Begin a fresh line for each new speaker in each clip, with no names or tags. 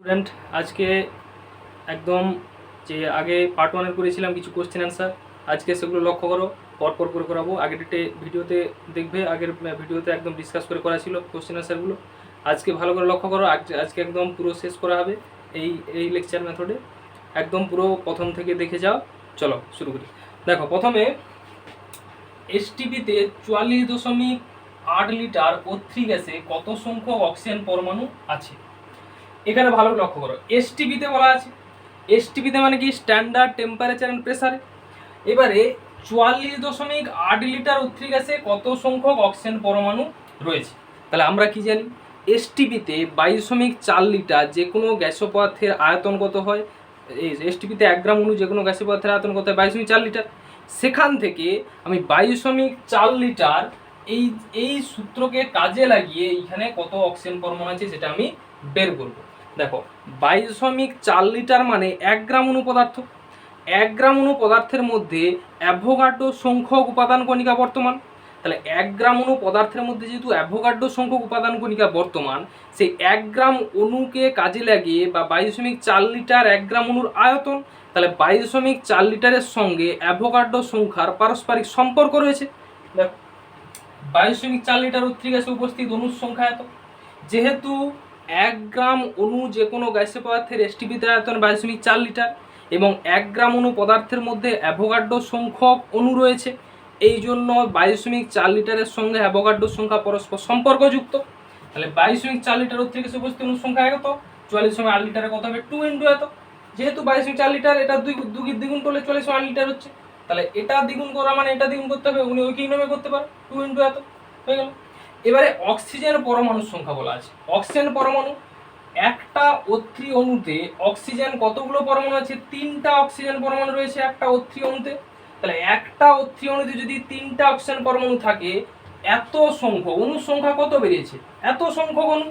Student আজকে একদম যে আগে পার্ট ওয়ানের করেছিলাম কিছু কোশ্চেন অ্যান্সার, আজকে সেগুলো লক্ষ্য করো, পরপর করে করাবো। আগের ভিডিওতে দেখবে, আগের ভিডিওতে একদম ডিসকাস করে করা ছিল কোশ্চেন অ্যান্সারগুলো। আজকে ভালো করে লক্ষ্য করো, আজকে একদম পুরো শেষ করা হবে এই এই লেকচার মেথডে, একদম পুরো প্রথম থেকে দেখে যাও। চলো শুরু করি। দেখো, প্রথমে এসটিপিতে 44.8 লিটার O3 গ্যাসে কত সংখ্যক অক্সিজেন পরমাণু আছে? এখানে ভালো করে লক্ষ্য করো, এসটিপিতে বলা আছে। এসটিপিতে মানে কি? স্ট্যান্ডার্ড টেম্পারেচার অ্যান্ড প্রেসারে। এবারে 44.8 লিটার O3 গ্যাসে কত সংখ্যক অক্সিজেন পরমাণু রয়েছে? তাহলে আমরা কি জানি, এসটিপিতে 22.4 লিটার যে কোনো গ্যাসীয় পদার্থের আয়তন কত হয়? এসটিপিতে 1 গ্রাম অণু যে কোনো গ্যাসীয় পদার্থের আয়তন কত হয়? 22.4 লিটার। সেখান থেকে আমি 22.4 লিটার এই এই সূত্রকে কাজে লাগিয়ে এইখানে কত অক্সিজেন পরমাণু আছে সেটা আমি বের করব। দেখো, 22.4 লিটার মানে 1 গ্রাম অণু পদার্থ। 1 গ্রাম অণু পদার্থের মধ্যে অ্যাভোগাড্রো সংখ্যক উপাদান কণিকা বর্তমান। তাহলে 1 গ্রাম অণু পদার্থের মধ্যে যেহেতু অ্যাভোগাড্রো সংখ্যক উপাদান কণিকা বর্তমান, সেই 1 গ্রাম অণুকে কাজে লাগিয়ে বা 22.4 লিটার 1 গ্রাম অণুর আয়তন, তাহলে 22.4 লিটারের সঙ্গে অ্যাভোগাড্রো সংখ্যার পারস্পরিক সম্পর্ক রয়েছে। দেখো, 22.4 লিটার O3 গ্যাসে উপস্থিত অণুর সংখ্যা এত। যেহেতু 1 গ্রাম অণু যে কোনো গ্যাসীয় পদার্থের এসটিপিতে আয়তন 22.4 লিটার এবং 1 গ্রাম অণু পদার্থের মধ্যে অ্যাভোগাড্রো সংখ্যক অণু রয়েছে, এই জন্য 22.4 লিটারের সঙ্গে অ্যাভোগাড্রো সংখ্যা পরস্পর সম্পর্কযুক্ত। তাহলে 22.4 লিটার O3 গ্যাসে উপস্থিত অণুর সংখ্যা কত? 44.8 লিটারে কত হবে? 2 ইন্টু এত। যেহেতু 22.4 লিটার, এটা দ্বিগুণ করলে 44.8 লিটার হচ্ছে। তাহলে এটা দ্বিগুণ করা মানে এটা দ্বিগুণ করতে হবে, উনি ওই কিভাবে করতে পারে, 2 ইন্টু এত হয়ে গেল। এবারে অক্সিজেন পরমাণুর সংখ্যা বলা আছে। অক্সিজেন পরমাণু, একটা O3 অণুতে অক্সিজেন কতগুলো পরমাণু আছে? 3টা অক্সিজেন পরমাণু রয়েছে একটা O3 অণুতে। তাহলে একটা O3 অণুতে যদি 3টা অক্সিজেন পরমাণু থাকে, এত সংখ্যক অণুর সংখ্যা কত বেরিয়েছে? এত সংখ্যক অণু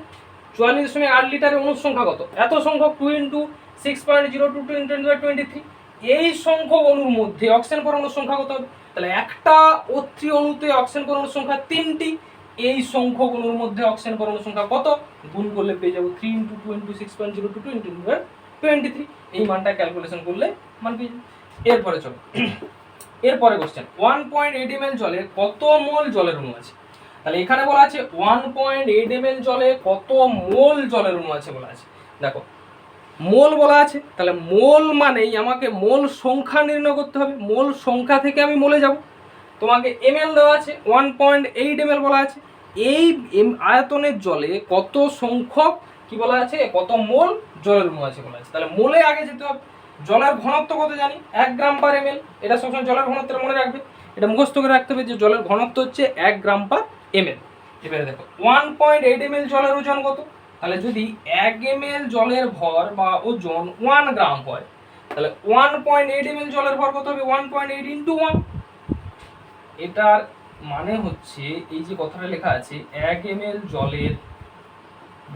44.8 লিটারের অণুর সংখ্যা কত? এত সংখ্যক 2 ইন্টু 6.022 ইন্টু 1023। এই সংখ্যক অণুর মধ্যে অক্সিজেন পরমাণুর সংখ্যা কত হবে? তাহলে একটা O3 অণুতে অক্সিজেন পরমাণুর সংখ্যা 3টি। এই সংখ্যক অণুর মধ্যে অক্সিজেন পরমাণুর সংখ্যা কত? গুণ করলে পেয়ে যাবো 3 ইন্টু 2 ইন্টু 6.022 ইন্টু 23। এই মানটা ক্যালকুলেশন করলে মান পেয়ে যাবো। এরপরে চলো, এরপরে কোশ্চেন, 1.8 ml জলে কত মোল জলের অণু আছে? তাহলে এখানে বলা আছে 1.8 ml জলে কত মোল জলের অণু আছে বলা আছে। দেখো, মোল বলা আছে, তাহলে মোল মানেই আমাকে মোল সংখ্যা নির্ণয় করতে হবে। মোল সংখ্যা থেকে আমি মোলে যাব। তোমাকে ml দেওয়া আছে, 1.8 ml বলা আছে। এই আয়তনের জলে কত সংখ্যক কি বলা আছে? কত মোল জলের অণু আছে বলা আছে। তাহলে মোলে আগে যেতে হবে। জলের ঘনত্ব কত জানি? 1 গ্রাম পার ml। এটা সবসময় জলের ঘনত্বটা মনে রাখবে, এটা মুখস্থ করে রাখতে হবে যে জলের ঘনত্ব হচ্ছে 1 গ্রাম পার ml। এবারে দেখো, 1.8 ml জলের ওজন কত? তাহলে যদি 1 ml জলের ভর বা ওজন 1 গ্রাম হয়, তাহলে 1.8 ml জলের ভর কত হবে? 1.8 ইন্টু 1। এটার মানে হচ্ছে এই যে কথাটা লেখা আছে 1 ml জলের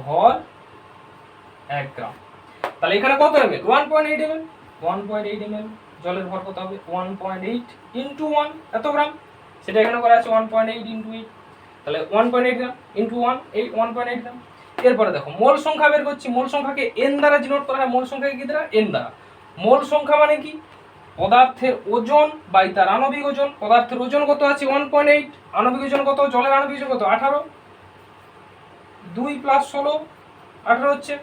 ভর 1 গ্রাম। তাহলে এখানে কত ml? 1.8 ml। 1.8 ml জলের ভর কত হবে? 1.8 ইন্টু 1, এত গ্রাম। সেটা এখানে করা আছে 1.8 ইন্টু 8, তাহলে 1.8 গ্রাম ইন্টু 1, 1.8 গ্রাম। এরপরে দেখো, মোল সংখ্যা বের করছি। মোল সংখ্যাকে n দ্বারা ডিনোট করা হয়। মোল সংখ্যাকে কি দ্বারা? n দ্বারা। মোল সংখ্যা মানে কি? পদার্থের ওজন বাই তার আণবিক ওজন। পদার্থের ওজন কত আছে? 1.8। আণবিক ওজন কত? জলের আণবিক ওজন কত? 18। 2 প্লাস 16, 18 হচ্ছে।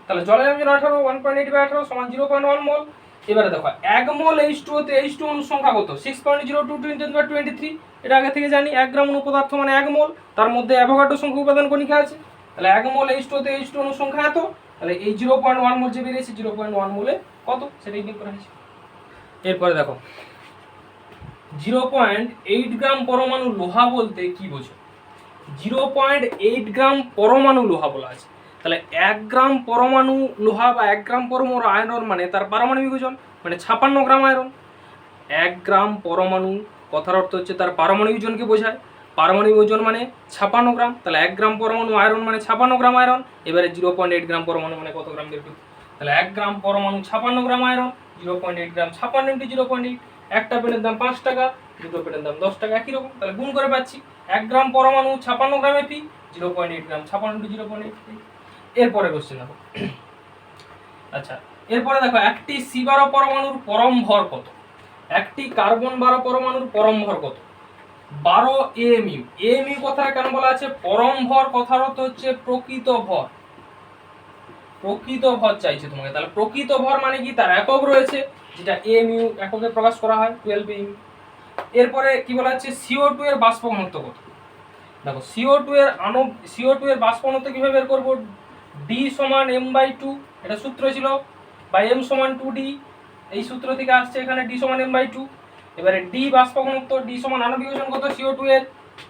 তাহলে জলের ওজন 18, 1.8 বাই 18 সমান 0.1 মোল। এবারে দেখো, 1 মোল H2O তে H2 অণুর সংখ্যা কত? 6.022 ইনটু 1023। এটা আগে থেকে জানি। 1 গ্রাম অণু পদার্থ মানে 1 মোল, তার মধ্যে অ্যাভোগাড্রো সংখ্যক উপাদান কণিকা আছে। তাহলে 1 মোল H2O তে H2 অণুর সংখ্যা এত। তাহলে এই 0.1 মোল যে বেরিয়েছে, 0.1 মোলে কত সেটাই বের করা হয়েছে। এরপরে দেখো, 0.8 গ্রাম পরমাণু লোহা বলতে কি বোঝো? 0.8 গ্রাম পরমাণু লোহা বলা আছে। তাহলে 1 গ্রাম পরমাণু লোহা বা 1 গ্রাম পরমাণু আয়রন মানে তার পারমাণবিক ওজন মানে 56 গ্রাম আয়রন। 1 গ্রাম পরমাণু কথার অর্থ হচ্ছে তার পারমাণবিক ওজনকে বোঝায়। পারমাণবিক ওজন মানে 56 গ্রাম। তাহলে 1 গ্রাম পরমাণু আয়রন মানে 56 গ্রাম আয়রন। এবারে 0.8 গ্রাম পরমাণু মানে কত গ্রাম বের করতে? তাহলে 1 গ্রাম পরমাণু 56 গ্রাম আয়রন, 0.8 গ্রাম 56 ইন্টু 0.8। একটা পেনের দাম 5 টাকা, দুটো পেনের দাম 10 টাকা, একই রকম। তাহলে গুণ করে পাচ্ছি 1 গ্রাম পরমাণু 56 গ্রাম এপি, 0.8 গ্রাম 56 ইন্টু 0.8। এরপরে কোশ্চেন দেখো, আচ্ছা, এরপরে দেখো একটি C12 পরমাণুর পরম ভর কত? একটি কার্বন 12 পরমাণুর পরম ভর কত? 12 AMU। AMU কথা কেন বলা আছে? পরম ভর কথার অর্থ হচ্ছে প্রকৃত ভর। প্রকৃত ভর চাইছে তোমাকে, তাহলে প্রকৃত ভর মানে কি? তার একক রয়েছে, যেটা AMU এককে প্রকাশ করা হয় 12 AMU। এরপরে কি বলা হচ্ছে? CO2 এর বাষ্প ঘনত্ব কত? দেখো CO2 এর বাষ্প ঘনত্ব কিভাবে বের করব? D সমান m/2, এটা সূত্র ছিল, বা m সমান 2d, এই সূত্র থেকে আসছে এখানে D সমান m/2। এবারে D বাষ্প ঘনত্ব, D সমান আণবিক ওজন কত CO2 এর?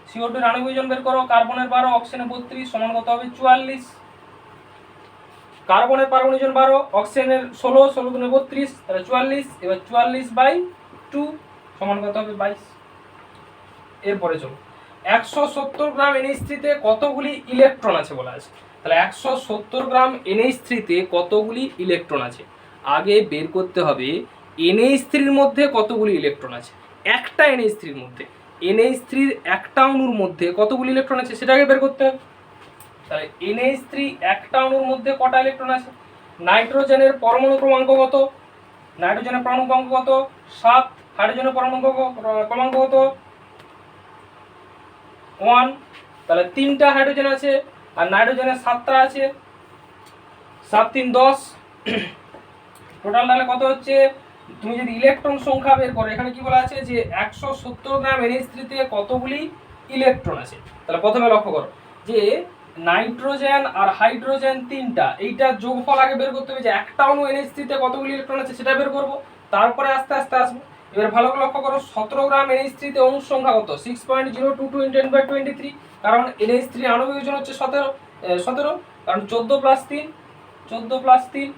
CO2 এর আণবিক ওজন বের করো, কার্বনের 12 অক্সিজেনের 32 সমান কত হবে? 44। কার্বনের পারমাণবিক ওজন 12, অক্সিজেনের 16, 16 গুণে 32, তাহলে 44। এবার 44/2 সমান কত হবে? 22। এরপরে চলো, 170 গ্রাম NH3 তে কতগুলি ইলেকট্রন আছে বলা আছে। তাহলে 170 গ্রাম NH3 তে কতগুলি ইলেকট্রন আছে, আগে বের করতে হবে NH3 এর মধ্যে কতগুলি ইলেকট্রন আছে। একটা NH3 এর মধ্যে, NH3 এর একটা অণুর মধ্যে কতগুলি ইলেকট্রন আছে সেটা আগে বের করতে হবে। তাহলে NH3 একটা অণুর মধ্যে কটা ইলেকট্রন আছে? নাইট্রোজেনের পরমাণু ক্রমাঙ্ক কত? নাইট্রোজেনের পরমাণু ক্রমাঙ্ক কত? 7। হাইড্রোজেনের পরমাণু ক্রমাঙ্ক কত? 1। তাহলে 3টা হাইড্রোজেন আছে, আর নাইট্রোজেনের 7টা আছে, 7 3 10। টোটাল তাহলে কত হচ্ছে? তুমি যদি ইলেকট্রন সংখ্যা বের করো, এখানে কি বলা আছে যে 170 গ্রাম NH3 তে কতগুলি ইলেকট্রন আছে। তাহলে প্রথমে লক্ষ্য করো যে নাইট্রোজেন আর হাইড্রোজেন 3টা, এইটা যোগফল আগে বের করতে হবে, যে একটা অণু NH3 তে কতগুলি ইলেকট্রন আছে সেটা বের করব, তারপরে আস্তে আস্তে আসবো। এবার ভালো করে লক্ষ্য করো, 17 গ্রাম NH3 তে অণুর সংখ্যা কত? 6.022 × 10^23, কারণ NH3 আণবিক ওজন হচ্ছে 17, কারণ 14 + 3, 14 + 3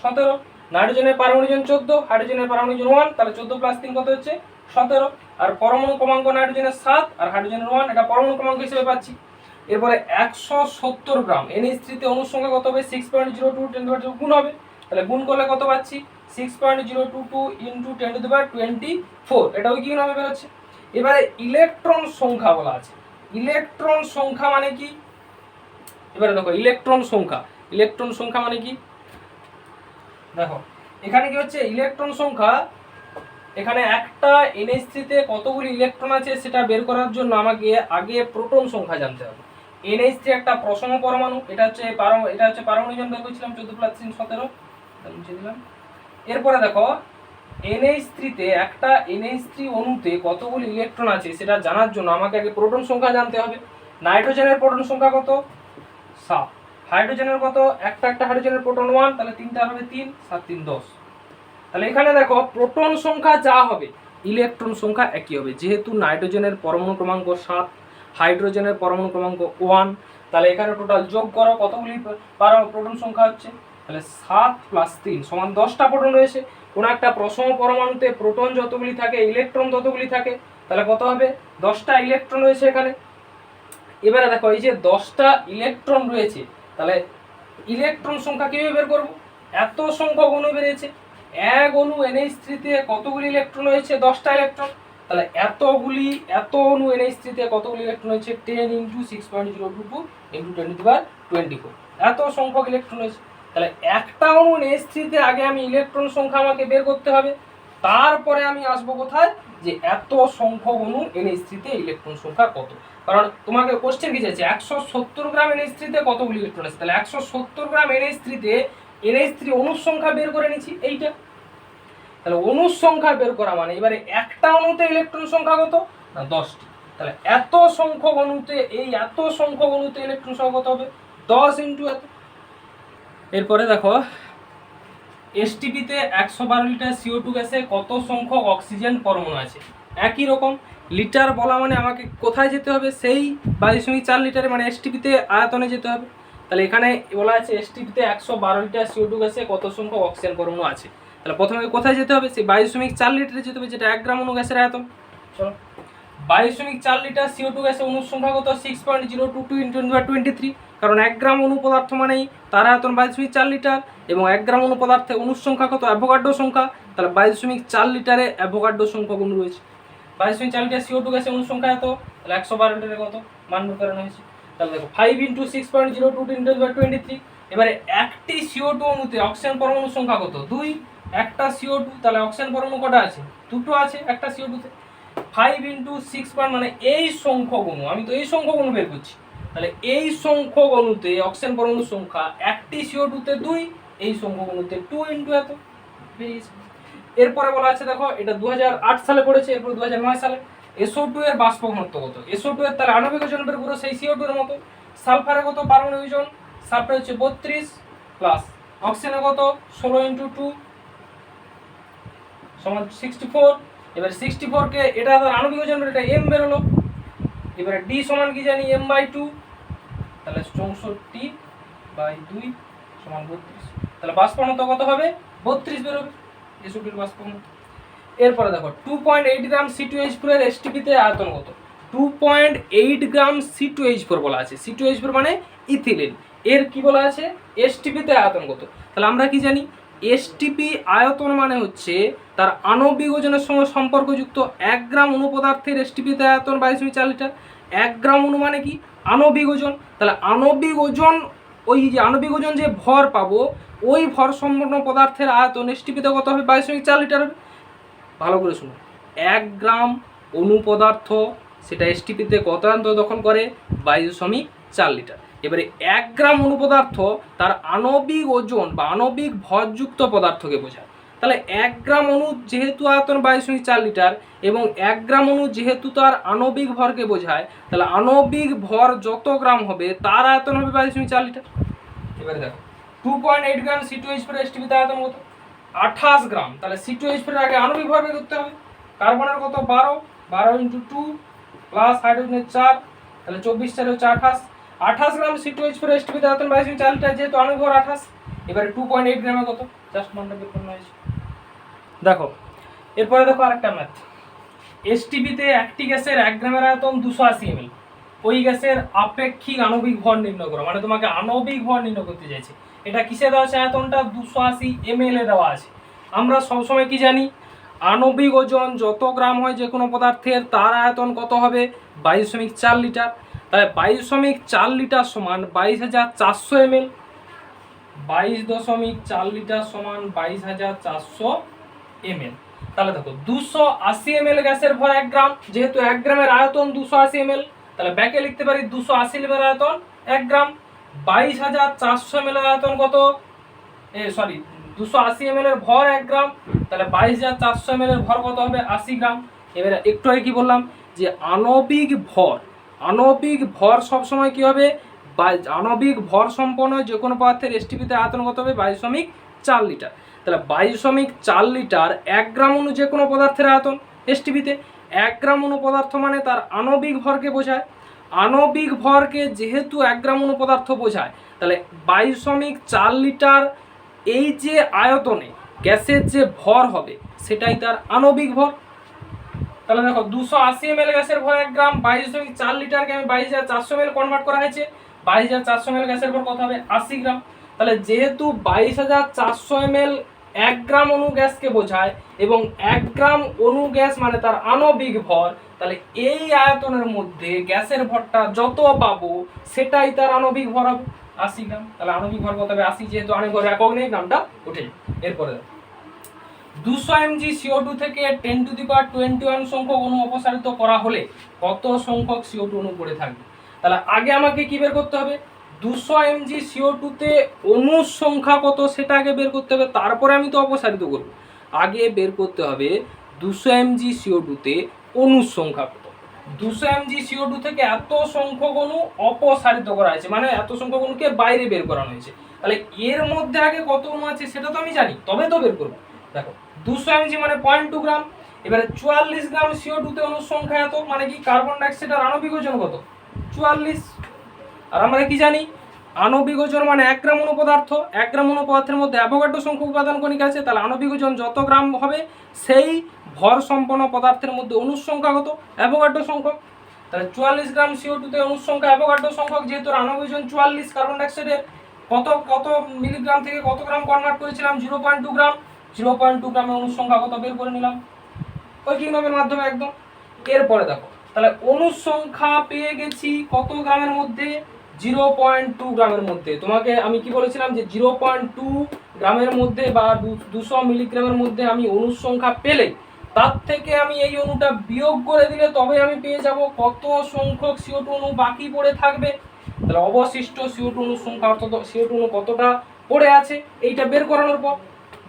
17। নাইট্রোজেনের পারমাণবিক ওজন 14, হাইড্রোজেনের পারমাণবিক ওজন 1, তাহলে 14 + 3 কত হচ্ছে? 17। আর পরমাণু ক্রমাঙ্ক নাইট্রোজেনের 7 আর হাইড্রোজেনের 1, এটা পরমাণু ক্রমাঙ্ক হিসেবে পাচ্ছি। এরপরে 170 গ্রাম NH3 তে অণুর সংখ্যা কত হবে? 6.02 × 10^24 গুণ হবে, তাহলে গুণ করলে কত পাচ্ছি? 6.022 × 10^24, এটা কি নামে বের হচ্ছে। এবারে ইলেকট্রন সংখ্যা বলা আছে। ইলেকট্রন সংখ্যা মানে কি? এবারে দেখো ইলেকট্রন সংখ্যা মানে কি? দেখো এখানে কি হচ্ছে, ইলেকট্রন সংখ্যা, এখানে একটা NH3 তে কতগুলি ইলেকট্রন আছে সেটা বের করার জন্য আমাকে আগে প্রোটন সংখ্যা জানতে হবে। NH3 একটা প্রসম পরমাণু, এটা হচ্ছে পারমাণবিক ওজন বের করেছিলাম 14 + 3 17, মুছে দিলাম। এরপরে দেখো NH3 তে একটা NH3 অণুতে কতগুলি ইলেকট্রন আছে সেটা জানার জন্য আমাকে আগে প্রোটন সংখ্যা জানতে হবে। নাইট্রোজেনের প্রোটন সংখ্যা কত? 7। হাইড্রোজেনের কত? একটা হাইড্রোজেনের প্রোটন 1, তাহলে 3টা হবে 3, 7 3 10। তাহলে এখানে দেখো প্রোটন সংখ্যা যা হবে ইলেকট্রন সংখ্যা একই হবে, যেহেতু নাইট্রোজেনের পরমাণু ক্রমাঙ্ক 7, হাইড্রোজেনের পরমাণু ক্রমাঙ্ক 1, তাহলে এখানে টোটাল যোগ করো কতগুলি প্রোটন সংখ্যা হচ্ছে। তাহলে 7 + 3 সমান 10টা প্রোটন রয়েছে। কোন একটা প্রসম পরমাণুতে প্রোটন যতগুলি থাকে ইলেকট্রন ততগুলি থাকে, তাহলে কত হবে? 10টা ইলেকট্রন রয়েছে এখানে। এবারে দেখো এই যে 10টা ইলেকট্রন রয়েছে, তাহলে ইলেকট্রন সংখ্যা কিভাবে বের করব? এত সংখ্যক অণু বেরিয়েছে, এক অণু NH3 তে কতগুলি ইলেকট্রন রয়েছে? 10টা ইলেকট্রন। তাহলে এত অণু NH3 তে কতগুলি ইলেকট্রন রয়েছে? 10 × 6.022 × 10^24, এত সংখ্যক ইলেকট্রন রয়েছে। তাহলে একটা অণু NH3 তে আগে আমি ইলেকট্রন সংখ্যা আমাকে বের করতে হবে, তারপরে আমি আসবো কোথায়, যে এত সংখ্যক অণু NH3 তে ইলেকট্রন সংখ্যা কত। কারণ তোমাকে কোশ্চেন কি চাইছে, 170 গ্রাম NH3 তে কতগুলি ইলেকট্রন আছে, তাহলে 170 গ্রাম NH3 তে NH3 অণুর সংখ্যা বের করে নিচ্ছি এইটা। তাহলে অণুর সংখ্যা বের করা মানে এবারে একটা অণুতে ইলেকট্রন সংখ্যা কত? না 10টি। তাহলে এত সংখ্যক অণুতে ইলেকট্রন সংখ্যা কত হবে? 10 × এত। এরপরে দেখো STP তে 112 লিটার CO2 গ্যাসে কত সংখ্যক অক্সিজেন পরমাণু আছে? একই রকম, লিটার বলা মানে আমাকে কোথায় যেতে হবে? সেই 22.4 লিটারে, মানে STP তে আয়তনে যেতে হবে। তাহলে এখানে বলা আছে STP তে 112 লিটার CO2 গ্যাসে কত সংখ্যক অক্সিজেন পরমাণু আছে। তাহলে প্রথমে কোথায় যেতে হবে? সেই 22.4 লিটারে যেতে হবে, যেটা 1 গ্রাম অণু গ্যাসের আয়তন। চলো, 22.4 লিটার CO2 গ্যাসে অণুর সংখ্যা কত? 6.022 × 10^23, কারণ 1 গ্রাম অণু পদার্থ মানেই তার আয়তন 22.4 লিটার, এবং 1 গ্রাম অণু পদার্থে অণুর সংখ্যা কত? অ্যাভোগাড্রো সংখ্যা। তাহলে 22.4 লিটারে অ্যাভোগাড্রো সংখ্যক অণু রয়েছে। 22.4 লিটার CO2 গ্যাসে অণুর সংখ্যা এত, তাহলে 112 লিটারে কত মান বের করানো হয়েছে। তাহলে দেখো 5 × 6.022 × 10^23, এবারে একটি CO2 অণুতে অক্সিজেন পরমাণুর সংখ্যা কত? 2। একটা CO2, তাহলে অক্সিজেন পরমাণু কটা আছে? দুটো আছে একটা CO2 তে। 5 × 6 মানে এই সংখ্যক অণু, আমি তো এই সংখ্যক অণু বের করছি, তাহলে এই সংখ্যক অণুতে অক্সিজেন পরমাণুর সংখ্যা একটি CO2 তে 2, এই সংখ্যক অণুতে 2 × এত বেরিয়েছে। এরপরে বলা আছে দেখো, এটা 2008 সালে পড়েছে, এরপর 2009 সালে SO2 এর বাষ্প ঘনত্ব কত? SO2 এর তাহলে আণবিক ওজন বের করো সেই CO2 এর মতো। সালফারে কত পারমাণবিক ওজন? সালফার হচ্ছে 32 প্লাস অক্সিজেনে কত 16 × 2 সমান 64। এবার 64 কে এটা তার আণবিক ওজন, এটা m বের হলো। এবারে d সমান কি জানি m/2, তাহলে 64/2 সমান 32। তাহলে বাষ্প ঘনত্ব কত হবে? 32 বের হবে SO2 এর বাষ্প ঘনত্ব। এরপরে দেখো 2.8 গ্রাম C2H4 এর STP তে আয়তন কত? 2.8 গ্রাম C2H4 বলা আছে। C2H4 মানে ইথিলিন, এর কি বলা আছে? STP তে আয়তন কত? তাহলে আমরা কি জানি STP আয়তন মানে হচ্ছে তার আণবিক ওজনের সঙ্গে সম্পর্কযুক্ত 1 গ্রাম অণু পদার্থের STP তে আয়তন 22.4 লিটার। 1 গ্রাম অণু মানে কি? আণবিক ওজন। তাহলে আণবিক ওজন, ওই যে আণবিক ওজন যে ভর পাবো, ওই ভর সম্পন্ন পদার্থের আয়তন STP তে কত হবে? 22.4 লিটার হবে। ভালো করে শুনো, 1 গ্রাম অণু পদার্থ সেটা STP তে কত আয়তন দখল করে? 22.4 লিটার। এবারে 1 গ্রাম অণু পদার্থ তার আণবিক ওজন বা আণবিক ভরযুক্ত পদার্থকে বোঝায়। তাহলে 1 গ্রাম অণু যেহেতু আয়তন 22.4 লিটার এবং 1 গ্রাম অণু যেহেতু তার আণবিক ভরকে বোঝায়, তাহলে আণবিক ভর যত গ্রাম হবে তার আয়তন হবে 22.4 লিটার। এবারে দেখো 2.8 গ্রাম C2H4 STP তে আয়তন কত? 28 গ্রাম। তাহলে C2H4 এর আগে আণবিক ভর বের করতে হবে। কার্বনের কত? 12 × 2 প্লাস হাইড্রোজেনের 4, তাহলে 24 4 হচ্ছে 28। 28 গ্রাম C2H4 STP তে আয়তন 22.4 লিটার, যেহেতু আণবিক ভর 28। এবারে 2.8 গ্রামে কত? জাস্ট মানটা বের করতে হয়েছে। দেখো এরপরে দেখো আরেকটা ম্যাথ। STP তে একটি গ্যাসের 1 গ্রামের আয়তন 280 ml, ওই গ্যাসের আপেক্ষিক আণবিক ভর নির্ণয় করো। মানে তোমাকে আণবিক ভর নির্ণয় করতে চাইছে। এটা কিসে দেওয়া আছে? আয়তনটা 280 ml এ দেওয়া আছে। আমরা সবসময় কি জানি? আণবিক ওজন যত গ্রাম হয় যে কোনো পদার্থের, তার আয়তন কত হবে? 22.4 লিটার। তাহলে 22.4 লিটার সমান 22,400 ml। 22.4 লিটার সমান 22,400 ml। তাহলে দেখো 280 ml গ্যাসের ভর 1 গ্রাম, যেহেতু 1 গ্রামের আয়তন 280 ml, তাহলে ব্যাকে লিখতে পারি 280 ml আয়তন 1 গ্রাম। 22,400 ml আয়তন কত? 280 ml এর ভর 1 গ্রাম, তাহলে 22,400 ml এর ভর কত হবে? 80 গ্রাম। এবারে একটু আগে কি বললাম যে আণবিক ভর সবসময় কি হবে? আণবিক ভর সম্পন্ন যে কোনো পদার্থের STP তে আয়তন কত হবে? 22.4 লিটার। তাহলে 22.4 লিটার 1 গ্রাম অণু যে কোনো পদার্থের আয়তন STP তে। 1 গ্রাম অণু পদার্থ মানে তার আণবিক ভরকে বোঝায়। আণবিক ভরকে যেহেতু 1 গ্রাম অণু পদার্থ বোঝায়, তাহলে 22.4 লিটার এই যে আয়তনে গ্যাসের যে ভর হবে সেটাই তার আণবিক ভর। তাহলে দেখো 280 ml গ্যাসের ভর 1 গ্রাম, 22.4 লিটারকে আমি 22,400 ml কনভার্ট করা হয়েছে। 22,400 ml গ্যাসের ভর কত হবে? 80 গ্রাম। তাহলে যেহেতু 22,400 ml 1 গ্রাম অণু গ্যাসকে বোঝায় এবং 1 গ্রাম অণু গ্যাস মানে তার আণবিক ভর, তাহলে এই আয়তনের মধ্যে গ্যাসের ভরটা যত পাবো সেটাই তার আণবিক ভর হবে 80 গ্রাম। তাহলে আণবিক ভর কত হবে? 80, যেহেতু আণবিক ভর একক নেই, নামটা উঠে যায়। এরপরে 200 mg CO2 থেকে 10⁻21 সংখ্যক অণু অপসারিত করা হলে কত সংখ্যক CO2 অণু পড়ে থাকবে? তাহলে আগে আমাকে কি বের করতে হবে? 200 mg CO2 তে অণুর সংখ্যা কত সেটা আগে বের করতে হবে, তারপরে আমি তো অপসারিত করব। আগে বের করতে হবে 200 mg CO2 তে অণুর সংখ্যা কত। 200 mg CO2 থেকে এত সংখ্যক অণু অপসারিত করা হয়েছে, মানে এত সংখ্যক অণুকে বাইরে বের করানো হয়েছে। তাহলে এর মধ্যে আগে কত অণু আছে সেটা তো আমি জানি, তবে তো বের করব। দেখো 200 mg মানে 0.2 গ্রাম। এবারে 44 গ্রাম CO2 তে অণুর সংখ্যা এত, মানে কি কার্বন ডাইঅক্সাইডের আণবিক ওজন কত? 44। আর আমরা কি জানি? আণবিক ওজন মানে 1 গ্রাম অণু পদার্থ, 1 গ্রাম অণু পদার্থের মধ্যে অ্যাভোগাড্রো সংখ্যক উপাদান কণিকা আছে। তাহলে আণবিক ওজন যত গ্রাম হবে সেই ভর সম্পন্ন পদার্থের মধ্যে অণুর সংখ্যা কত? অ্যাভোগাড্রো সংখ্যক। তাহলে 44 গ্রাম CO2 তে অণুর সংখ্যা অ্যাভোগাড্রো সংখ্যক, যেহেতু আণবিক ওজন 44, কার্বন ডাইঅক্সাইডের কত মিলিগ্রাম থেকে কত গ্রাম কনভার্ট করেছিলাম? 0.2 গ্রাম। 0.2 গ্রামের অণুর সংখ্যা কত বের করে নিলাম ঐকিক নিয়মের মাধ্যমে একদম। এরপরে দেখো তাহলে অণুর সংখ্যা পেয়ে গেছি কত গ্রামের মধ্যে? 0.2 গ্রামের মধ্যে, তোমাকে আমি কি বলেছিলাম যে 0.2 গ্রামের মধ্যে বা 200 মিলিগ্রামের মধ্যে আমি অণুর সংখ্যা পেলে তার থেকে আমি এই অণুটা বিয়োগ করে দিলে তবে আমি পেয়ে যাব কত সংখ্যক CO2 অণু বাকি পড়ে থাকবে। তাহলে অবশিষ্ট CO2 অণুর সংখ্যা অর্থাৎ CO2 অণু কতটা পড়ে আছে এইটা বের করানোর পর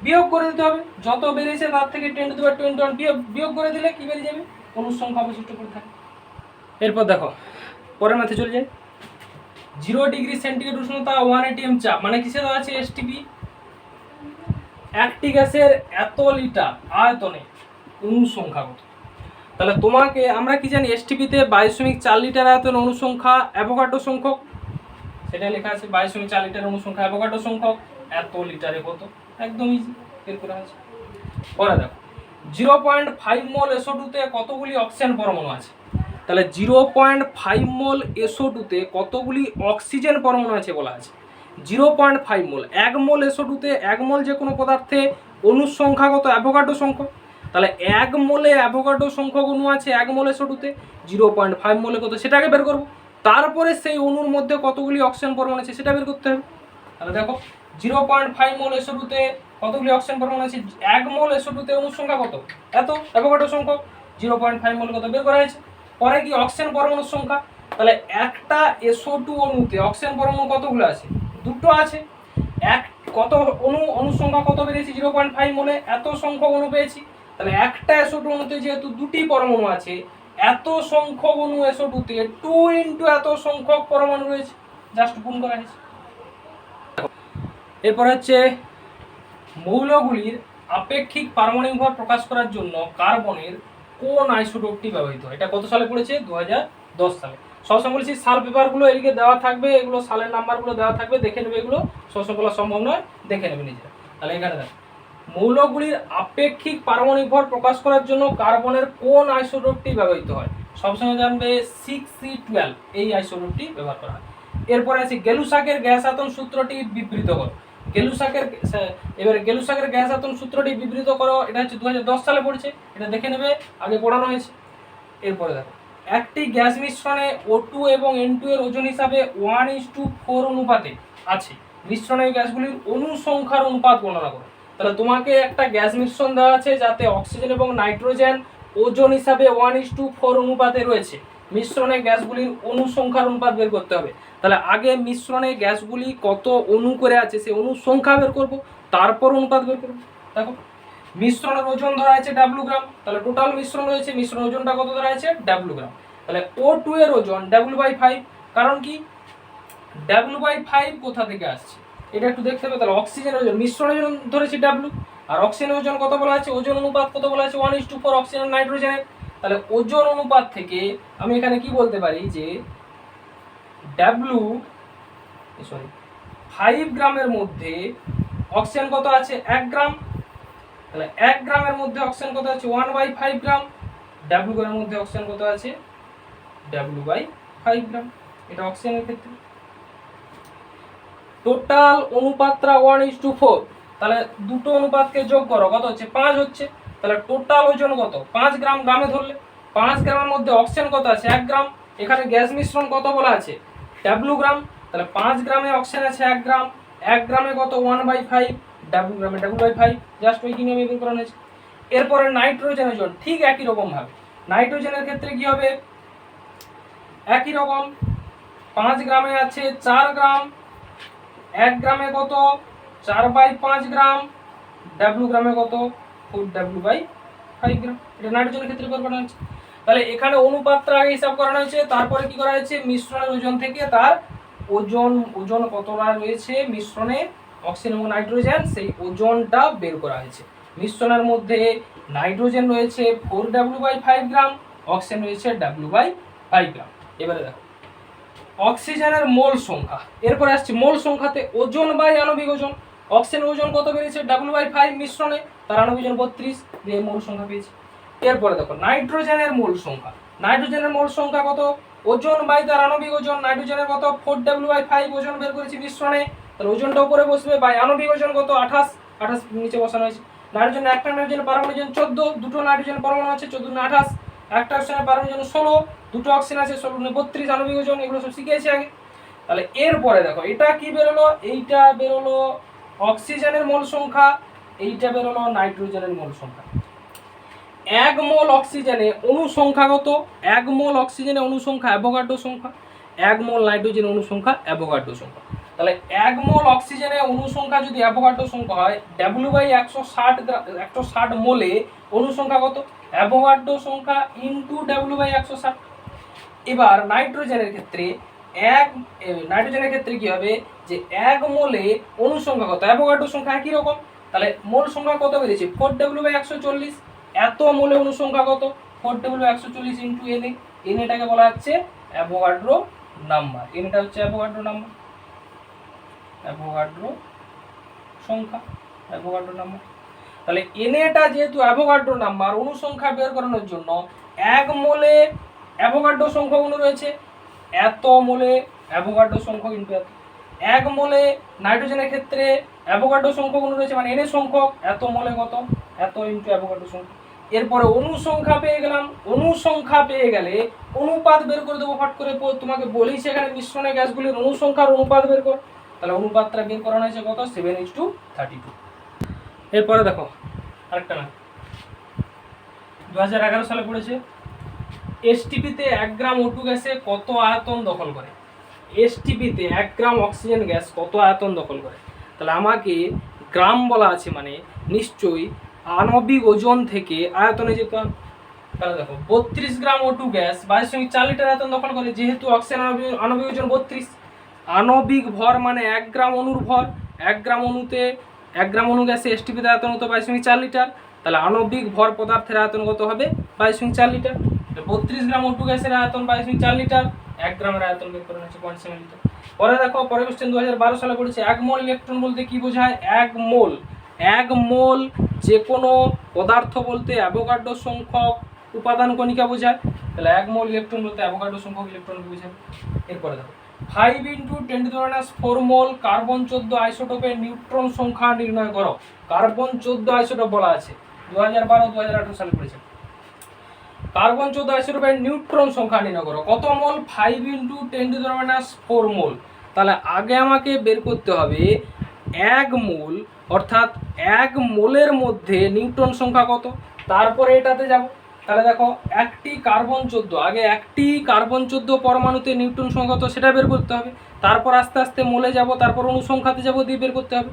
বিয়োগ করে দিতে হবে। যত বেরিয়েছে তার থেকে 10⁻21 বিয়োগ করে দিলে কি বেরিয়ে যাবে, অণুর সংখ্যা অবশিষ্ট পড়ে থাকে। এরপর দেখো পরের ম্যাথে চলে যায়। 0 ডিগ্রি সেন্টিগ্রেড উষ্ণতা 1 atm চাপ, মানে কিসে দেওয়া আছে এসটিপি, একটি গ্যাসের এত লিটার আয়তনে অণুর সংখ্যা কত। তাহলে তোমাকে আমরা কি জানি এসটিপিতে 22.4 লিটার আয়তন অণু সংখ্যা অ্যাভোগাড্রো সংখ্যক, সেটা লেখা আছে 22.4 লিটার অণু সংখ্যা অ্যাভোগাড্রো সংখ্যক, এত লিটারে কত, একদম ইজি বের করা আছে। পরে দেখো 0.5 মোল SO2 তে কতগুলি অক্সিজেন পরমাণু আছে। তাহলে 0.5 মোল SO2 তে কতগুলি অক্সিজেন পরমাণু আছে বলা আছে। 0.5 মোল, 1 মোল SO2 তে 1 মোল যে কোনো পদার্থে অণুর সংখ্যা কত, অ্যাভোগাড্রো সংখ্যক। তাহলে 1 মোলে অ্যাভোগাড্রো সংখ্যক অণু আছে 1 মোল SO2 তে, 0.5 মোলে কত সেটাকে বের করব। তারপরে সেই অণুর মধ্যে কতগুলি অক্সিজেন পরমাণু আছে সেটা বের করতে হবে। তাহলে দেখো 0.5 মোল SO2 তে কতগুলি অক্সিজেন পরমাণু আছে, 1 মোল SO2 তে অণুর সংখ্যা কত, এত, অ্যাভোগাড্রো সংখ্যক, 0.5 মোল কত বের করা হয়েছে। পরে কি অক্সিজেন পরমাণুর সংখ্যা, তাহলে একটা SO2 অণুতে অক্সিজেন পরমাণু কতগুলো আছে, দুটো আছে। এক কত অণুর সংখ্যা কত পেয়েছি 0.5 মোলে, এত সংখ্যক অণু পেয়েছি। তাহলে একটা SO2 অণুতে যেহেতু দুটি পরমাণু আছে, এত সংখ্যক অণু SO2 তে 2 ইনটু এত সংখ্যক পরমাণু রয়েছে, জাস্ট গুণ করা হয়েছে। এরপর হচ্ছে মৌলগুলির আপেক্ষিক পারমাণবিক ভর প্রকাশ করার জন্য কার্বনের কোন আইসোটোপটি ব্যবহৃত হয়। এটা কত সালে পড়েছে, 2010 সালে। সবসময় বলছি সাল পেপারগুলো এদিকে দেওয়া থাকবে, এগুলো সালের নাম্বারগুলো দেওয়া থাকবে, দেখে নেবে, এগুলো সবসময় বলা সম্ভব নয়, দেখে নেবে নিজেরা। তাহলে এখানে দেখো মৌলগুলির আপেক্ষিক পারমাণবিক ভর প্রকাশ করার জন্য কার্বনের কোন আইসোটোপটি ব্যবহৃত হয়। সবসময় জানবে 6C12 এই আইসোটোপটি ব্যবহার করা হয়। এরপরে আছে গেলুসাকের গ্যাস আয়তন সূত্রটি বিবৃত করো। গেলুসাকের গ্যাস আয়তন সূত্রটি বিবৃত করো, এটা হচ্ছে 2010 সালে পড়েছে, এটা দেখে নেবে, আগে পড়ানো হয়েছে। এরপরে দেখো একটি গ্যাস মিশ্রণে O2 এবং N2 এর ওজন হিসাবে 1:4 অনুপাতে আছে, মিশ্রণের গ্যাসগুলির অণু সংখ্যার অনুপাত গণনা করো। তাহলে তোমাকে একটা গ্যাস মিশ্রণ দেওয়া আছে যাতে অক্সিজেন এবং নাইট্রোজেন ওজন হিসাবে 1:4 অনুপাতে রয়েছে, মিশ্রণে গ্যাসগুলির অণু সংখ্যার অনুপাত বের করতে হবে। তাহলে আগে মিশ্রণে গ্যাসগুলি কত অণু করে আছে সেই অণুর সংখ্যা বের করব, তারপর অনুপাত বের করব। দেখো মিশ্রণের ওজন ধরা আছে W গ্রাম, তাহলে টোটাল মিশ্রণ রয়েছে, মিশ্রণ ওজনটা কত ধরা আছে W গ্রাম। তাহলে O2 এর ওজন W/5, কারণ কি W/5 কোথা থেকে আসছে এটা একটু দেখতে হবে। তাহলে অক্সিজেনের ওজন, মিশ্রণের ওজন ধরেছি W, আর অক্সিজেনের ওজন কত বলা আছে, ওজন অনুপাত কত বলা আছে 1:4 অক্সিজেন নাইট্রোজেনের। তাহলে ওজন অনুপাত থেকে আমি এখানে কি বলতে পারি যে5 গ্রামের মধ্যে অক্সিজেন কত আছে 1 গ্রাম। তাহলে 1 গ্রামের মধ্যে অক্সিজেন কত আছে 1/5 গ্রাম, W গ্রামের মধ্যে অক্সিজেন কত আছে W/5 গ্রাম, এটা অক্সিজেনের ক্ষেত্রে। টোটাল অনুপাতটা 1:4, তাহলে দুটো অনুপাতকে যোগ করো, কত হচ্ছে 5 হচ্ছে। তাহলে টোটাল ওজন কত 5 গ্রাম, গ্রামে ধরলে 5 গ্রামের মধ্যে অক্সিজেন কত আছে 1 গ্রাম, এখানে গ্যাস মিশ্রণ কত বলা আছে W গ্রাম। তাহলে 5 গ্রামে অক্সিজেন আছে 1 গ্রাম, 1 গ্রামে কত 1/5, W গ্রামে W/5, জাস্ট ওই কিনে বের করা হয়েছে। এরপরে নাইট্রোজেনের ওজন ঠিক একই রকম ভাবে, নাইট্রোজেনের ক্ষেত্রে কি হবে একই রকম, 5 গ্রামে আছে 4 গ্রাম, 1 গ্রামে কত 4/5 গ্রাম, W গ্রামে কত 4W/5 গ্রাম, এটা নাইট্রোজেনের ক্ষেত্রে বের করা হয়েছে। তাহলে এখানে অনুপাতটা আগে হিসাব করানো হয়েছে, তারপরে কি করা হয়েছে মিশ্রণের ওজন থেকে তার ওজন কতটা রয়েছে মিশ্রণে অক্সিজেন এবং নাইট্রোজেন সেই ওজনটা বের করা হয়েছে। মিশ্রণের মধ্যে নাইট্রোজেন রয়েছে 4W/5 গ্রাম, অক্সিজেন রয়েছে W/5 গ্রাম। এবারে দেখো অক্সিজেনের মোল সংখ্যা, এরপরে আসছে মোল সংখ্যাতে ওজন বাই আণবিক ওজন। অক্সিজেনের ওজন কত বেরিয়েছে W/5 মিশ্রণে, তার আণবিক ওজন 32 দিয়ে মোল সংখ্যা পেয়েছে। এরপরে দেখো নাইট্রোজেনের মোল সংখ্যা, নাইট্রোজেনের মোল সংখ্যা কত ওজন বাই তার আণবিক ওজন, নাইট্রোজেনের কত 4W/5 ওজন বের করেছি মিশ্রণে, তাহলে ওজনটা উপরে বসবে, বাই আণবিক ওজন কত 28 নিচে বসানো হয়েছে। নাইট্রোজেন একটা নাইট্রোজেনের পারমাণবিক ওজন 14, দুটো নাইট্রোজেনের পরমাণু আছে 14 × 28, একটা অক্সিজেনের পারমাণবিক ওজন 16, দুটো অক্সিজেন আছে 16 × 32 আণবিক ওজন, এগুলো সব শিখেছি আগে। তাহলে এরপরে দেখো এটা কি বেরোলো, এইটা বেরোলো অক্সিজেনের মোল সংখ্যা, এইটা বেরোলো নাইট্রোজেনের মোল সংখ্যা। 1 মোল অক্সিজেনে অণু সংখ্যা কত? 1 মোল অক্সিজেনে অণু সংখ্যা অ্যাভোগাড্রো সংখ্যা, 1 মোল নাইট্রোজেন অণু সংখ্যা অ্যাভোগাড্রো সংখ্যা। তাহলে 1 মোল অক্সিজেনে অণু সংখ্যা যদি অ্যাভোগাড্রো সংখ্যা হয়, W/160 মোলে অণু সংখ্যা কত? অ্যাভোগাড্রো সংখ্যা ইনটু W/160। এবার নাইট্রোজেনের ক্ষেত্রে কি হবে যে 1 মোলে অণু সংখ্যা কত? অ্যাভোগাড্রো সংখ্যা একই রকম, তাহলে মোল সংখ্যা কত বেরিয়েছে? 4W/140। এত মোলে অণু সংখ্যা কত? 4W/140 into Na। এটাকে বলা হচ্ছে অ্যাভোগাড্রো নাম্বার, এটা হচ্ছে অ্যাভোগাড্রো নাম্বার, অ্যাভোগাড্রো সংখ্যা, অ্যাভোগাড্রো নাম্বার। তাহলে এনএটা যেহেতু অ্যাভোগাড্রো নাম্বার, অণু সংখ্যা বের করানোর জন্য 1 মোলে অ্যাভোগাড্রো সংখ্যক অণু রয়েছে, এত মোলে অ্যাভোগাড্রো সংখ্যক ইনটু এত। 1 মোলে নাইট্রোজেনের ক্ষেত্রে অ্যাভোগাড্রো সংখ্যক অণু রয়েছে, মানে এন সংখ্যক, এত মোলে কত? এত ইনটু অ্যাভোগাড্রো সংখ্যা। এরপরে অণু সংখ্যা পেয়ে গেলাম, অণু সংখ্যা পেয়ে গেলে অনুপাত বের করে দেবো ফট করে। তোমাকে বলি সেখানে মিশ্রণের গ্যাসগুলির অণু সংখ্যার অনুপাত বের কর। তাহলে অনুপাতটা বের করানো হয়েছে কত? 7:32। এরপরে দেখো আরেকটা না, 2011 সালে পড়েছে এসটিপিতে 1 গ্রাম O2 গ্যাসে কত আয়তন দখল করে? এসটিপিতে 1 গ্রাম অক্সিজেন গ্যাস কত আয়তন দখল করে? তাহলে আমাকে গ্রাম বলা আছে মানে নিশ্চয়ই আণবিক ওজন থেকে আয়তনে যেতে হবে। তাহলে দেখো 32 গ্রাম O2 গ্যাস 22.4 লিটার আয়তন দখল করে, যেহেতু অক্সিজেন আণবিক ওজন 32, আণবিক ভর মানে 1 গ্রাম অণুর ভর, 1 গ্রাম অণুতে 1 গ্রাম অণু গ্যাসে এসটিপিতে আয়তন হতো 22.4 লিটার, তাহলে আণবিক ভর পদার্থের আয়তন কত হবে? 22.4 লিটার। 32 গ্রাম O2 গ্যাসের আয়তন 22.4 লিটার, 1 গ্রামের আয়তন বের করে নিচ্ছে 0.7 লিটার। পরে দেখো পরের কোশ্চেন 2012 সালে পড়েছে 1 মোল ইলেকট্রন বলতে কি বোঝায়? 1 মোল যে কোনো পদার্থ বলতে অ্যাভোগাড্রো সংখ্যক উপাদান কণিকা বোঝায়, তাহলে 1 মোল ইলেকট্রন বলতে অ্যাভোগাড্রো সংখ্যক ইলেকট্রনকে বোঝায়। এরপরে দেখো 5 × 10⁻⁴ মোল কার্বন 14 আইসোটোপের নিউট্রন সংখ্যা নির্ণয় করো। কার্বন 14 আইসোটোপ বলা আছে, 2012-2018 সালে পড়েছে। কার্বন 14 আইসোটোপের নিউট্রন সংখ্যা নির্ণয় করো। কত মোল? 5 × 10⁻⁴ মোল। তাহলে আগে আমাকে বের করতে হবে 1 মোল, অর্থাৎ 1 মোলের মধ্যে নিউট্রন সংখ্যা কত, তারপরে এটাতে যাব। তাহলে দেখো একটি কার্বন 14, আগে একটি কার্বন 14 পরমাণুতে নিউট্রন সংখ্যা কত সেটা বের করতে হবে, তারপর আস্তে আস্তে মোলে যাব, তারপর অণু সংখ্যাতে যাব, দিয়ে বের করতে হবে।